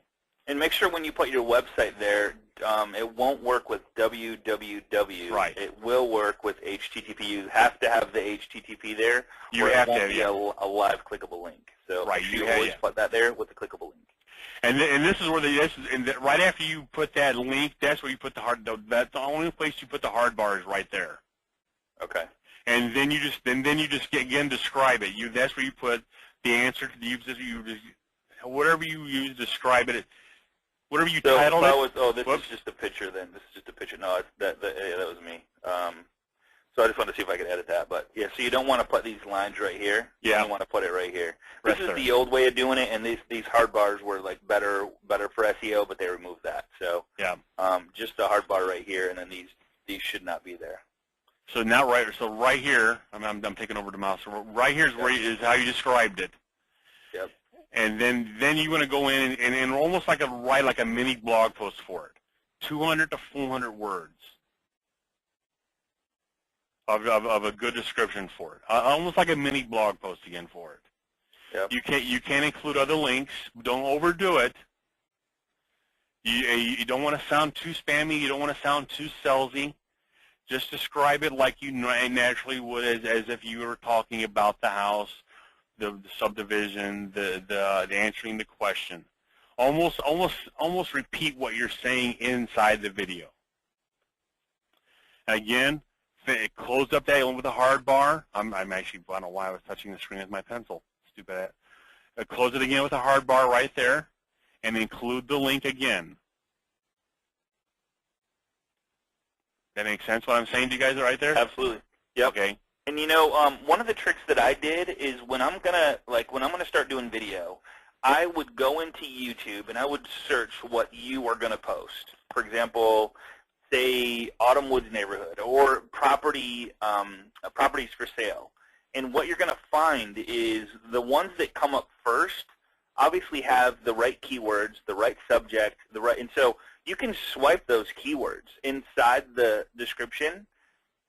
And make sure when you put your website there, it won't work with www. Right. It will work with HTTP. You have to have the HTTP there. You have to have a live clickable link. So right. you always put that there with the clickable link. And this is where right after you put that link, that's where you put that's the only place you put the hard bar is right there. Okay. And then you just again describe it. That's where you put the answer to whatever you use, describe it. Whatever you titled it. This is just a picture then. This is just a picture. No, that was me. So I just wanted to see if I could edit that. But yeah, so you don't want to put these lines right here. Yeah. You want to put it right here. This is the old way of doing it, and these hard bars were like better for SEO, but they removed that. So yeah. Just the hard bar right here, and then these should not be there. So now right here, I'm taking over the mouse. So right here is how you described it. Yep. And then you want to go in and almost write like a mini blog post for it, 200 to 400 words of a good description for it, almost like a mini blog post again for it. Yep. You can include other links. Don't overdo it. You don't want to sound too spammy. You don't want to sound too salesy. Just describe it like you naturally would, as if you were talking about the house, the subdivision, the answering the question. Almost repeat what you're saying inside the video. Again, close up that one with a hard bar. I'm actually, I don't know why I was touching the screen with my pencil. Stupid. Close it again with a hard bar right there, and include the link again. That makes sense what I'm saying to you guys right there? Absolutely. Yep. Okay. And one of the tricks that I did is when I'm gonna start doing video, I would go into YouTube and I would search what you are gonna post. For example, say Autumn Woods neighborhood or properties for sale. And what you're gonna find is the ones that come up first obviously have the right keywords, the right subject, and so you can swipe those keywords inside the description,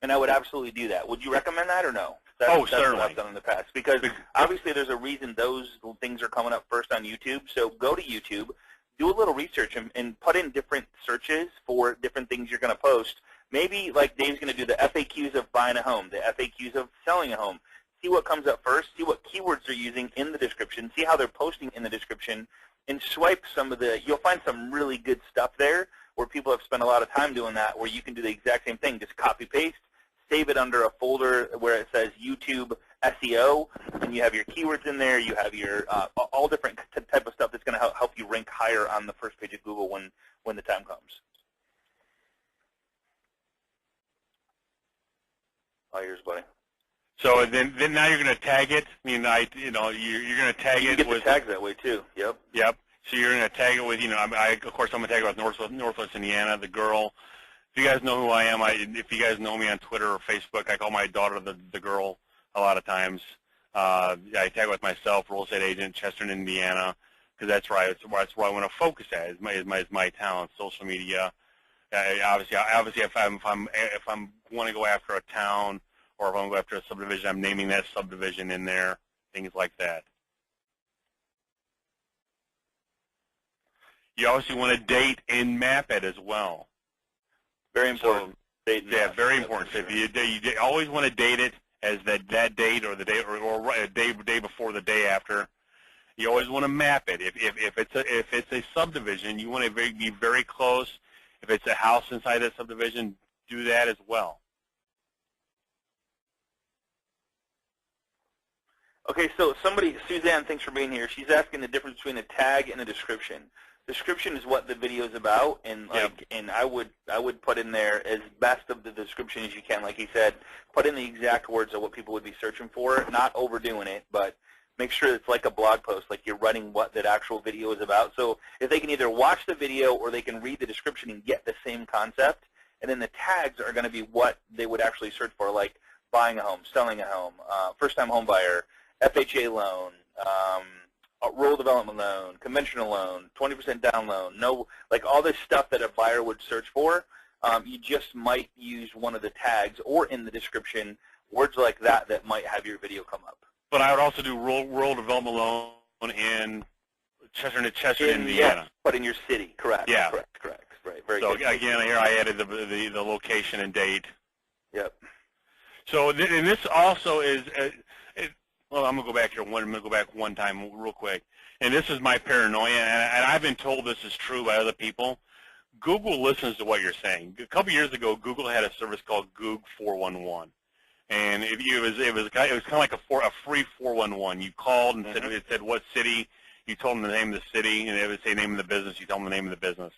and I would absolutely do that. Would you recommend that or no? That's certainly. what I've done in the past, because obviously there's a reason those things are coming up first on YouTube. So go to YouTube, do a little research, and put in different searches for different things you're going to post. Maybe like Dave's going to do the FAQs of buying a home, the FAQs of selling a home. See what comes up first, see what keywords they're using in the description, see how they're posting in the description, and swipe some of you'll find some really good stuff there where people have spent a lot of time doing that, where you can do the exact same thing, just copy-paste, save it under a folder where it says YouTube SEO, and you have your keywords in there, you have your all different type of stuff that's going to help you rank higher on the first page of Google when the time comes. All yours, buddy. So then now you're going to tag it. I mean, you're going to tag it get with the tags that way too. Yep. Yep. So you're going to tag it with, of course I'm going to tag it with Northwest Indiana, the girl. If you guys know who I am, if you guys know me on Twitter or Facebook, I call my daughter the girl a lot of times. I tag with myself, real estate agent, Chester, Indiana, because that's where I want to focus at is my talent, social media. Obviously, if I'm want to go after a town, or if I'm going to go after a subdivision, I'm naming that subdivision in there, things like that. You obviously want to date and map it as well. Very important. So, very important. So if you always want to date it as that date or the day or a day before the day after. You always want to map it. If it's a subdivision, you want to be very close. If it's a house inside that subdivision, do that as well. Okay, so Suzanne, thanks for being here. She's asking the difference between a tag and a description. Description is what the video is about, and and I would put in there as best of the description as you can. Like he said, put in the exact words of what people would be searching for, not overdoing it, but make sure it's like a blog post, like you're writing what that actual video is about. So if they can either watch the video or they can read the description and get the same concept, and then the tags are going to be what they would actually search for, like buying a home, selling a home, first-time home buyer, FHA loan, rural development loan, conventional loan, 20% down loan, like all this stuff that a buyer would search for. You just might use one of the tags or in the description words like that might have your video come up. But I would also do rural development loan in Chester, Indiana. Yes, but in your city, correct. Yeah. Correct. Right. Very so good. Again, here I added the location and date. Yep. So and this also is well, I'm gonna go back here. I'm gonna go back one time real quick, and this is my paranoia, and I've been told this is true by other people. Google listens to what you're saying. A couple years ago, Google had a service called Goog 411, and it was kind of like a free 411. You called and it said what city. You told them the name of the city, and it would say name of the business. You tell them the name of the business.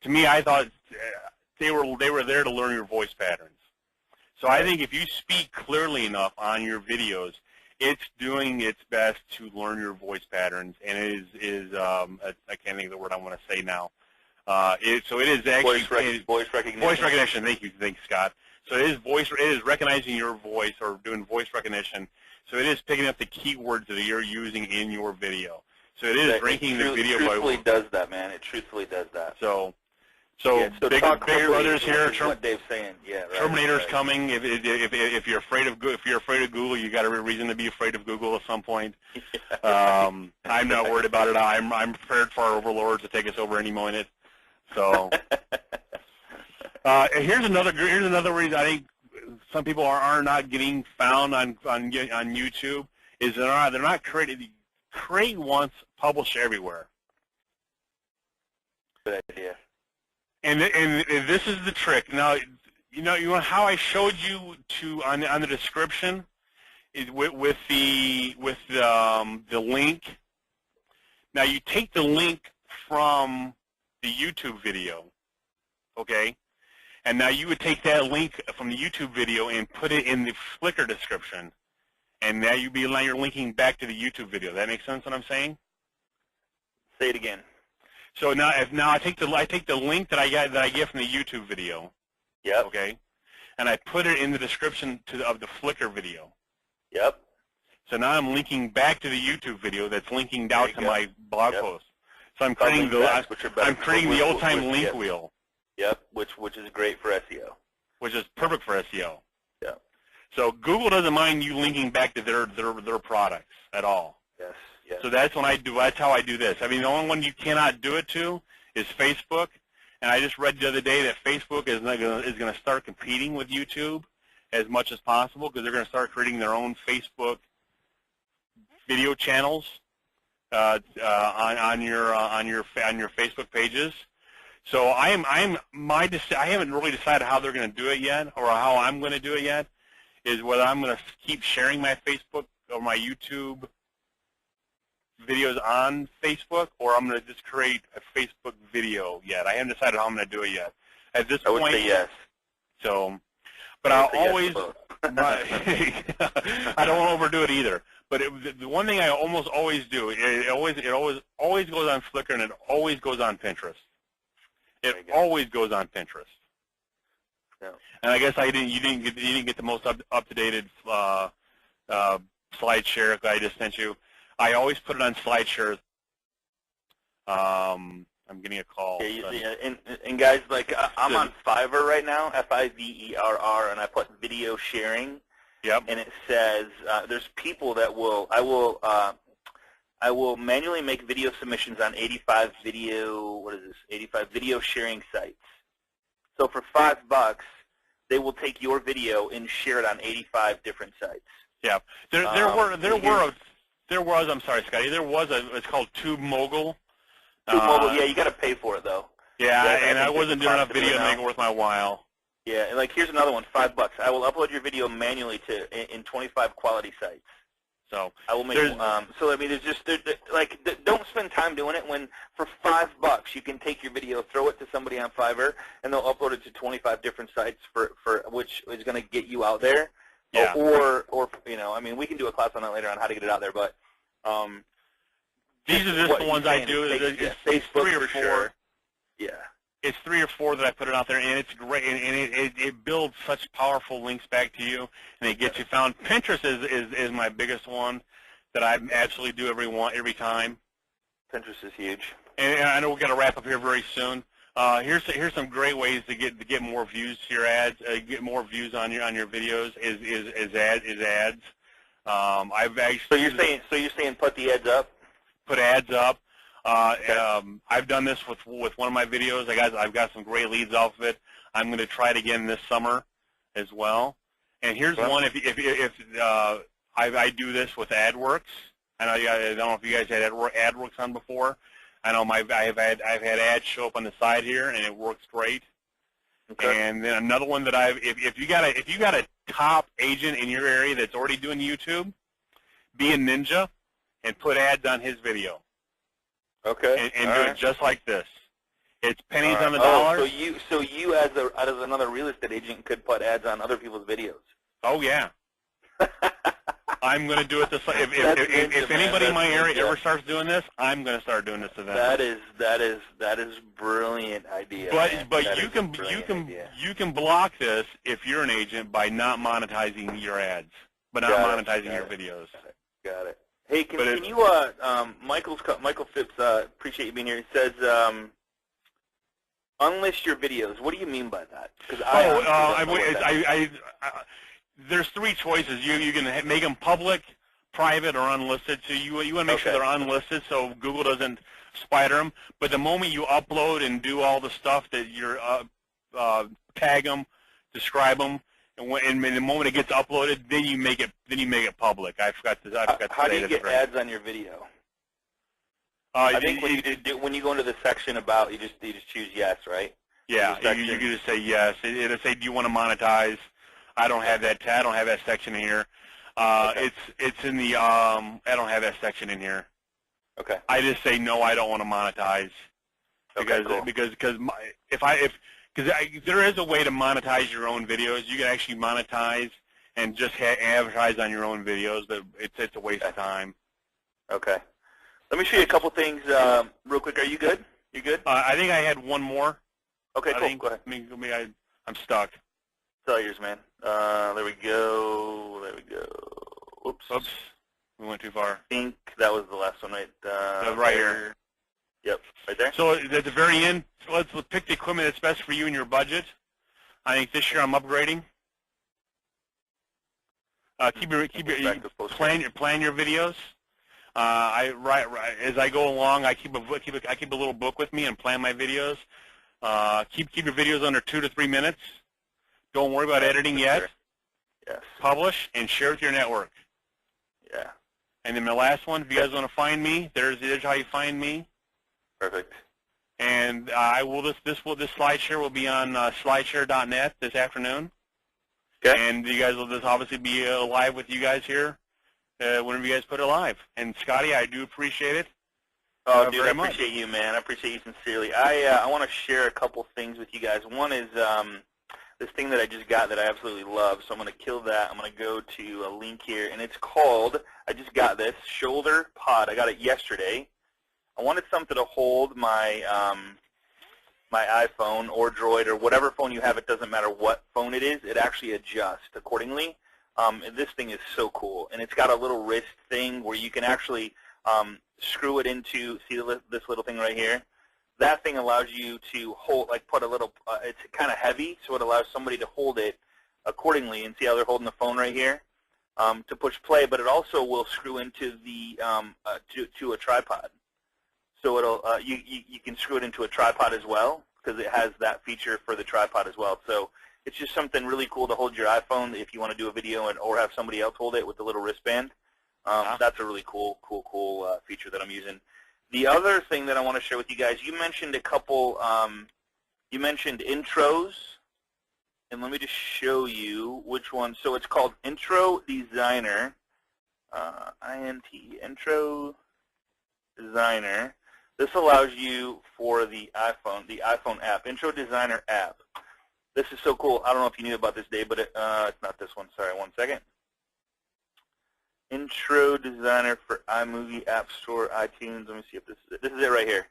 To me, I thought they were there to learn your voice patterns. So I think if you speak clearly enough on your videos, it's doing its best to learn your voice patterns, and it is I can't think of the word I want to say now. So it is actually voice recognition. Voice recognition. Thank you, Scott. So it is recognizing your voice or doing voice recognition. So it is picking up the keywords that you're using in your video. So it is ranking the video. It truthfully does that, man. It truthfully does that. So big brothers here. What Dave's saying. Yeah. Right, Terminator's coming. If you're afraid of Google, you got a reason to be afraid of Google at some point. I'm not worried about it. I'm prepared for our overlords to take us over any minute. So here's another reason I think some people are not getting found on YouTube is they're not created. Create once, publish everywhere. Good idea. And this is the trick. Now, you know how I showed you on the description with the link. Now you take the link from the YouTube video, okay? And now you would take that link from the YouTube video and put it in the Flickr description. And now you're linking back to the YouTube video. That makes sense what I'm saying? Say it again. So now I take the link that I get from the YouTube video. Yep. Okay. And I put it in the description of the Flickr video. Yep. So now I'm linking back to the YouTube video that's linking down to my blog post. So I'm creating the old time link wheel. Yep. Which is great for SEO. Which is perfect for SEO. Yeah. So Google doesn't mind you linking back to their products at all. Yes, yes. So that's how I do this. I mean, the only one you cannot do it to is Facebook. And I just read the other day that Facebook is going to start competing with YouTube as much as possible because they're going to start creating their own Facebook video channels on your Facebook pages. So I haven't really decided how they're going to do it yet, or how I'm going to do it yet. Is whether I'm going to keep sharing my Facebook or my YouTube videos on Facebook, or I'm going to just create a Facebook video yet. I haven't decided how I'm going to do it yet. At this point, I would say yes. So, but I'll always, I don't want to overdo it either. But the one thing I almost always do, it always goes on Flickr, and it always goes on Pinterest. It always goes on Pinterest. Yeah. And I guess you didn't get the most up-to-date SlideShare that I just sent you. I always put it on SlideShare. I'm getting a call. Yeah, and guys, like I'm on Fiverr right now, Fiverr, and I put video sharing. Yep. And it says there's people that I will manually make video submissions on 85 video sharing sites. So for $5, they will take your video and share it on 85 different sites. Yeah. There was. I'm sorry, Scotty. There was it's called TubeMogul. TubeMogul. Yeah, you got to pay for it though. Yeah, and I wasn't doing enough video to make it worth my while. Yeah, and like here's another one, $5. I will upload your video manually in 25 quality sites. So I will make. So I mean, there's just don't spend time doing it when for $5 you can take your video, throw it to somebody on Fiverr, and they'll upload it to 25 different sites for which is going to get you out there. Yeah. Or I mean, we can do a class on that later on how to get it out there, but these are just the ones I do. It's 3 or 4. Sure. Yeah. It's 3 or 4 that I put it out there, and it's great, and it builds such powerful links back to you, and it gets you found. Pinterest is my biggest one that I absolutely do every time. Pinterest is huge. And I know we're going to wrap up here very soon. Here's some great ways to get more views to your ads, get more views on your videos. Is ads. I've actually. So you're saying put the ads up. Put ads up. Okay. I've done this with one of my videos. I've got some great leads off of it. I'm going to try it again this summer as well. And here's one. If I do this with AdWorks. I don't know if you guys had AdWorks on before. I know I've had ads show up on the side here, and it works great. Okay. And then another one that if you got a top agent in your area that's already doing YouTube, be a ninja and put ads on his video. Okay. And do it just like this. It's pennies on the dollar. So you as another real estate agent could put ads on other people's videos. Oh yeah. I'm going to do it this way. If anybody in my area ever starts doing this, I'm going to start doing this to them. That is brilliant idea. But you can block this if you're an agent by not monetizing your ads, but not monetizing your videos. Got it. Hey, can you Michael Phipps, appreciate you being here. He says unlist your videos. What do you mean by that? There's three choices. You can make them public, private, or unlisted. So you want to make sure they're unlisted so Google doesn't spider them. But the moment you upload and do all the stuff that you're tag them, describe them, and the moment it gets uploaded, then you make it public. I forgot to say that. How do you get ads on your video? I think when you go into the section about, you just choose yes, right? Yeah, you can just say yes. It'll say, do you want to monetize? I don't have that. I don't have that section in here. It's in the. I don't have that section in here. Okay. I just say no. I don't want to monetize because there is a way to monetize your own videos. You can actually monetize and just advertise on your own videos, but it's a waste of time. Okay. Let me show you a couple things real quick. Are you good? You good? I think I had one more. Okay, cool. Go ahead. I'm stuck. It's all yours, man. There we go. Oops. We went too far. I think that was the last one, right? Right here. Yep, right there. So at the very end, let's pick the equipment that's best for you and your budget. I think this year I'm upgrading. Plan your videos. As I go along, I keep a little book with me and plan my videos. Keep your videos under 2 to 3 minutes. Don't worry about editing yet. Yes. Publish and share with your network. Yeah. And then the last one, if you guys want to find me, there's how you find me. Perfect. And this SlideShare will be on slideshare.net this afternoon. Okay. And you guys will just obviously be live with you guys here whenever you guys put it live. And Scotty, I do appreciate it. Oh, dude, I appreciate you, man. I appreciate you sincerely. I want to share a couple things with you guys. One is this thing that I just got that I absolutely love. So I'm going to kill that. I'm going to go to a link here, and it's called, I just got this, Shoulder Pod. I got it yesterday. I wanted something to hold my my iPhone or Droid or whatever phone you have. It doesn't matter what phone it is. It actually adjusts accordingly. And this thing is so cool. And it's got a little wrist thing where you can actually screw it into, see this little thing right here? That thing allows you to hold, like put a little, it's kind of heavy, so it allows somebody to hold it accordingly. And see how they're holding the phone right here? To push play, but it also will screw into the, to a tripod. So it'll, you can screw it into a tripod as well, because it has that feature for the tripod as well. So it's just something really cool to hold your iPhone if you want to do a video or have somebody else hold it with the little wristband. That's a really cool feature that I'm using. The other thing that I want to share with you guys, you mentioned a couple, you mentioned intros, and let me just show you which one. So it's called Intro Designer, INT, Intro Designer. This allows you for the iPhone app, Intro Designer app. This is so cool. I don't know if you knew about this, Dave, but it's not this one. Sorry, one second. Intro Designer for iMovie, App Store, iTunes. Let me see if this is it. This is it right here.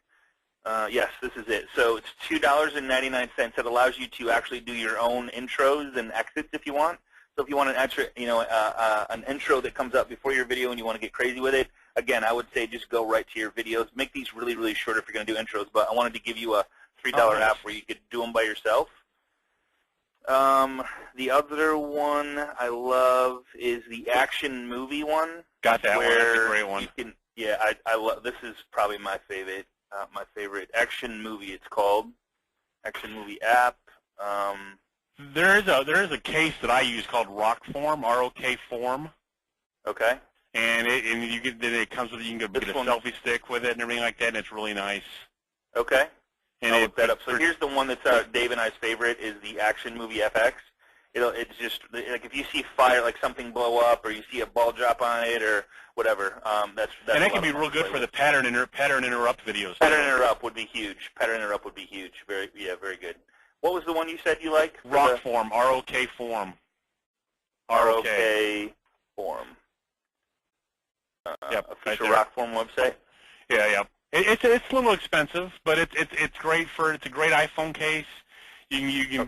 Yes, this is it. So it's $2.99. It allows you to actually do your own intros and exits if you want. So if you want an extra, an intro that comes up before your video and you want to get crazy with it, again, I would say just go right to your videos. Make these really, really short if you're going to do intros. But I wanted to give you a $3 app where you could do them by yourself. The other one I love is the action movie one. Got that one. That's a great one. You can, yeah, I love. This is probably my favorite. My favorite action movie. It's called Action Movie app. There is a case that I use called ROK Form, ROK Form. Okay. And it comes with, you can get a selfie stick with it and everything like that, and it's really nice. Okay. And I'll look that up. So here's the one that's Dave and I's favorite is the Action Movie FX. It's just like if you see fire, like something blow up, or you see a ball drop on it, or whatever. That's and that can be real good for the pattern interrupt videos. Pattern interrupt would be huge. Pattern interrupt would be huge. Very good. What was the one you said you like? Rock Form, ROK Form. ROK Form. Yep, official right Rock Form website. Yeah. It's a little expensive, but it's great it's a great iPhone case. You can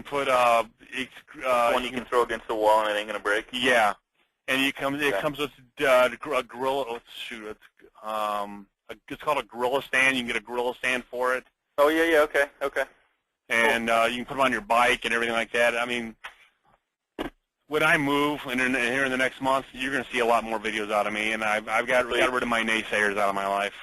put one you can throw against the wall and it ain't gonna break. Yeah, and it comes with a gorilla. Let's shoot. It's called a gorilla stand. You can get a gorilla stand for it. Oh yeah. Okay. And you can put them on your bike and everything like that. I mean, when I move and here in the next month, you're going to see a lot more videos out of me, and I've got rid of my naysayers out of my life.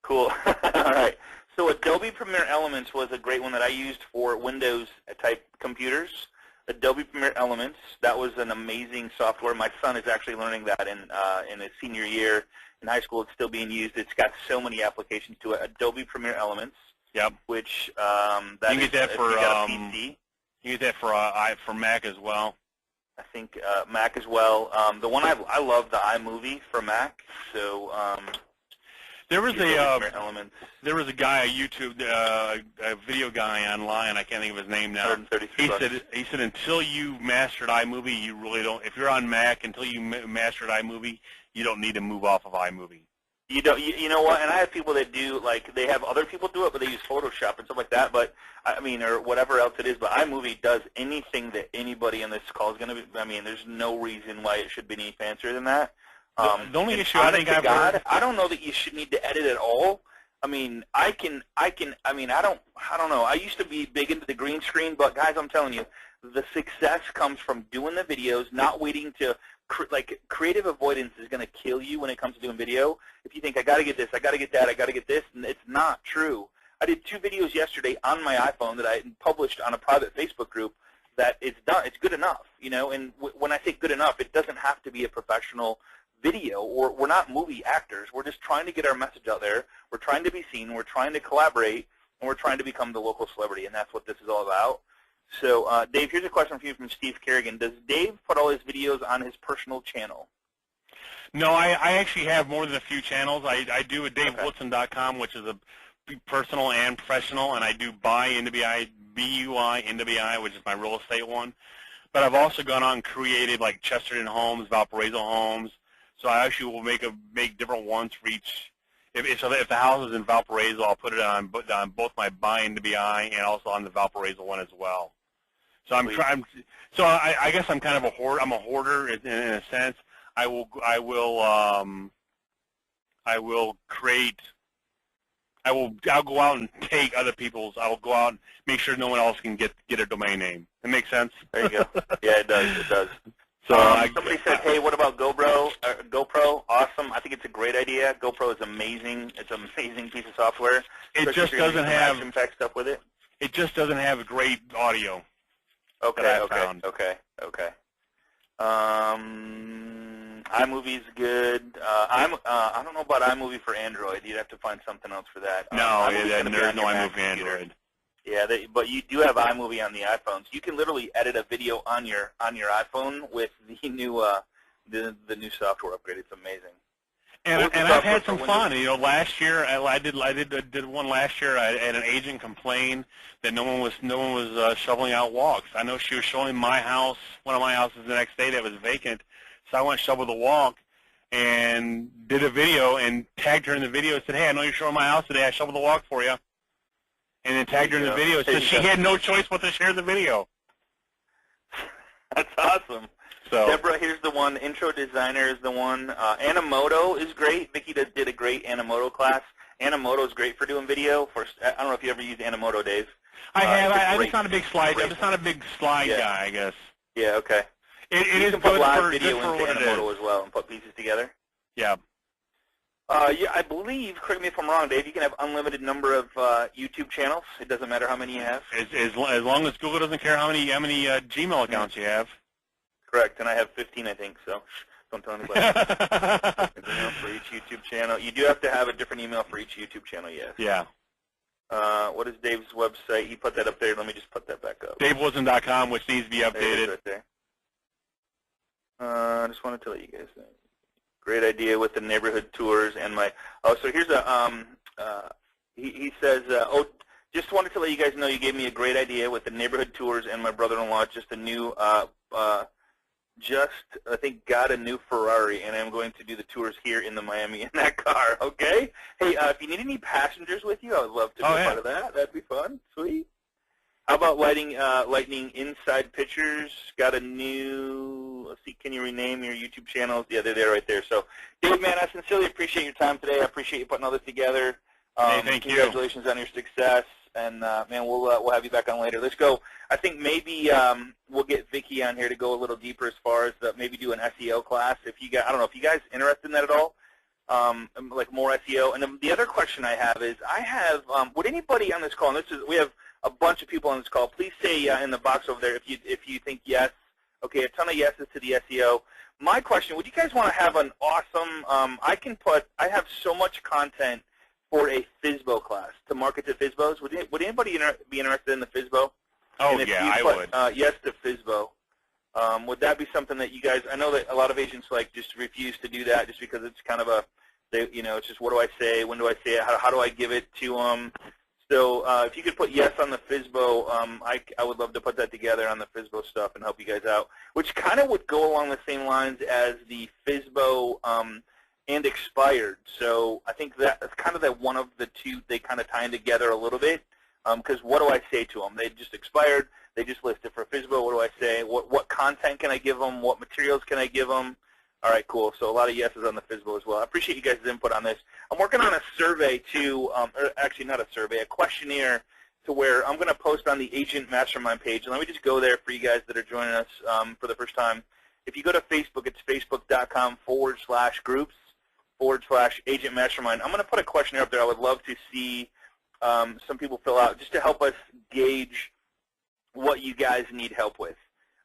Cool. All right. So Adobe Premiere Elements was a great one that I used for Windows-type computers. Adobe Premiere Elements, that was an amazing software. My son is actually learning that in his senior year in high school. It's still being used. It's got so many applications to it. Adobe Premiere Elements. Yep. Which you can get that for PC. You can get that for Mac as well. I think Mac as well. The one I love the iMovie for Mac. So there was a guy, a YouTube, a video guy online. I can't think of his name now. He said until you mastered iMovie, you really don't. If you're on Mac, until you mastered iMovie, you don't need to move off of iMovie. You don't. You know what? And I have people that do, like, they have other people do it, but they use Photoshop and stuff like that. But I mean, or whatever else it is. But iMovie does anything that anybody on this call is going to be. I mean, there's no reason why it should be any fancier than that. The only issue I think I've heard, I don't know that you should need to edit at all. I mean, I mean, I don't know. I used to be big into the green screen, but guys, I'm telling you, the success comes from doing the videos, not waiting to. Like, creative avoidance is going to kill you when it comes to doing video. If you think, I got to get this, I got to get that, I got to get this, and it's not true. I did 2 videos yesterday on my iPhone that I published on a private Facebook group that it's done. It's good enough, you know. And when I say good enough, it doesn't have to be a professional video, or we're not movie actors. We're just trying to get our message out there. We're trying to be seen. We're trying to collaborate, and we're trying to become the local celebrity, and that's what this is all about. So, Dave, here's a question for you from Steve Kerrigan. Does Dave put all his videos on his personal channel? No, I actually have more than a few channels. I do a DaveWoodson.com, which is a personal and professional, and I do BUI NWI, which is my real estate one. But I've also gone on and created like Chesterton Homes, Valparaiso Homes. So I actually will make different ones for each. If the house is in Valparaiso, I'll put it on both my BUI NWI and also on the Valparaiso one as well. So I'm trying. So I guess I'm kind of a hoarder. I'm a hoarder in a sense. I'll go out and take other people's. I will go out and make sure no one else can get a domain name. That makes sense? There you go. Yeah, it does. It does. So somebody said, hey, what about GoPro? GoPro, awesome. I think it's a great idea. GoPro is amazing. It's an amazing piece of software. It just doesn't have action-packed stuff with it. It just doesn't have great audio. Okay. iMovie's good. I don't know about iMovie for Android. You'd have to find something else for that. No, there's no iMovie for Android. Yeah, but you do have iMovie on the iPhone, so you can literally edit a video on your iPhone with the new new software upgrade. It's amazing. And I've had some fun. You know, last year I did one last year. I had an agent complain that no one was shoveling out walks. I know she was showing my house, one of my houses, the next day that was vacant. So I went shovel the walk and did a video and tagged her in the video and said, hey, I know you're showing my house today. I shoveled the walk for you. And then tagged her in the video. So she had no choice but to share the video. That's awesome. So Deborah, here's the one. Intro Designer is the one. Animoto is great. Vicki did a great Animoto class. Animoto is great for doing video. I don't know if you ever used Animoto, Dave. I have. I'm just not a big slide. I'm just not a big slide guy, I guess. Yeah. Okay. It is good for live video into Animoto as well and put pieces together. Yeah. Yeah, I believe, correct me if I'm wrong, Dave, you can have unlimited number of YouTube channels. It doesn't matter how many you have. As long as Google doesn't care how many Gmail accounts you have. Correct, and I have 15, I think, so don't tell anybody. Email for each YouTube channel. You do have to have a different email for each YouTube channel, yes. Yeah. What is Dave's website? He put that up there. Let me just put that back up. DaveWilson.com, which needs to be updated. There it is right there. I just wanted to let you guys know. Great idea with the neighborhood tours and my. Oh, so here's a. He says, oh, just wanted to let you guys know you gave me a great idea with the neighborhood tours and my brother-in-law just a new. I think got a new Ferrari, and I'm going to do the tours here in the Miami in that car. Okay. Hey, if you need any passengers with you, I would love to be part of that. That'd be fun. Sweet. How about lightning inside pictures? Got a new. Let's see. Can you rename your YouTube channels? Yeah, they're there right there. So, Dave, man, I sincerely appreciate your time today. I appreciate you putting all this together. Hey, thank you. Congratulations on your success. And man, we'll have you back on later. Let's go. I think maybe we'll get Vicky on here to go a little deeper as far as maybe do an SEO class. If you guys, I don't know if you guys interested in that at all, like more SEO. And then the other question I have is, would anybody on this call? And we have a bunch of people on this call. Please say in the box over there if you think yes. Okay, a ton of yeses to the SEO. My question: would you guys want to have an awesome? I have so much content for a FSBO class to market to FSBOs. Would anybody be interested in the FSBO? Oh, yeah, I would. Yes to FSBO. Would that be something that you guys? I know that a lot of agents just refuse to do that just because it's kind of it's just what do I say? When do I say it? How do I give it to them? So if you could put yes on the FSBO, I would love to put that together on the FSBO stuff and help you guys out, which kind of would go along the same lines as the FSBO and expired. So I think that's kind of that one of the two, they kind of tie in together a little bit. Because what do I say to them? They just expired. They just listed for FSBO. What do I say? What content can I give them? What materials can I give them? All right, cool. So a lot of yeses on the FSBO as well. I appreciate you guys' input on this. I'm working on a survey too, or actually not a survey, a questionnaire to where I'm going to post on the Agent Mastermind page. And let me just go there for you guys that are joining us for the first time. If you go to Facebook, it's facebook.com/groups/Agent Mastermind. I'm going to put a questionnaire up there. I would love to see some people fill out just to help us gauge what you guys need help with.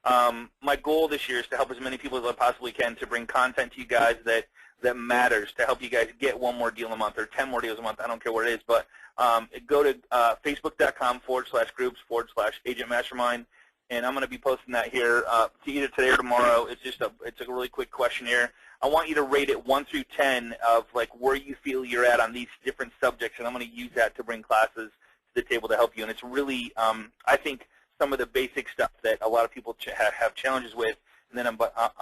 My goal this year is to help as many people as I possibly can to bring content to you guys that matters, to help you guys get one more deal a month or 10 more deals a month. I don't care what it is, but go to facebook.com/groups/Agent Mastermind, and I'm going to be posting that here either today or tomorrow. It's a really quick questionnaire. I want you to rate it 1 through 10 of like where you feel you're at on these different subjects, and I'm going to use that to bring classes to the table to help you. And it's really, I think, some of the basic stuff that a lot of people have challenges with, and then I'm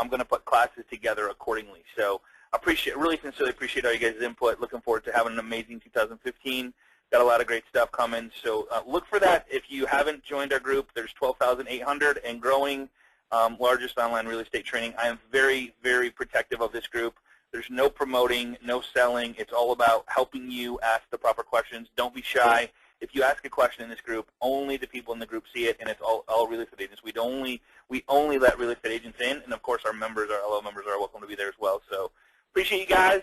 going to put classes together accordingly. So I really sincerely appreciate all you guys' input. Looking forward to having an amazing 2015. Got a lot of great stuff coming. So look for that. If you haven't joined our group, there's 12,800 and growing. Largest online real estate training. I am very, very protective of this group. There's no promoting, no selling. It's all about helping you ask the proper questions. Don't be shy. If you ask a question in this group, only the people in the group see it, and it's all real estate agents. We only let real estate agents in, and of course our members, our LO members, are welcome to be there as well. So appreciate you guys.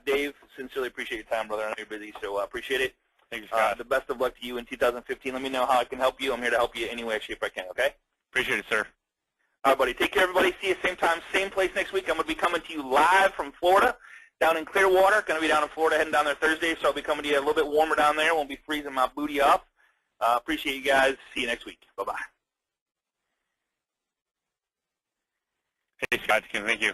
Dave, sincerely appreciate your time, brother. I know you're busy, so appreciate it. Thank you, Scott. The best of luck to you in 2015. Let me know how I can help you. I'm here to help you any way, shape I can, okay? Appreciate it, sir. All right, buddy. Take care, everybody. See you same time, same place next week. I'm going to be coming to you live from Florida, down in Clearwater. Going to be down in Florida, heading down there Thursday, so I'll be coming to you a little bit warmer down there. Won't be freezing my booty off. Appreciate you guys. See you next week. Bye-bye. Hey, Scott. Thank you.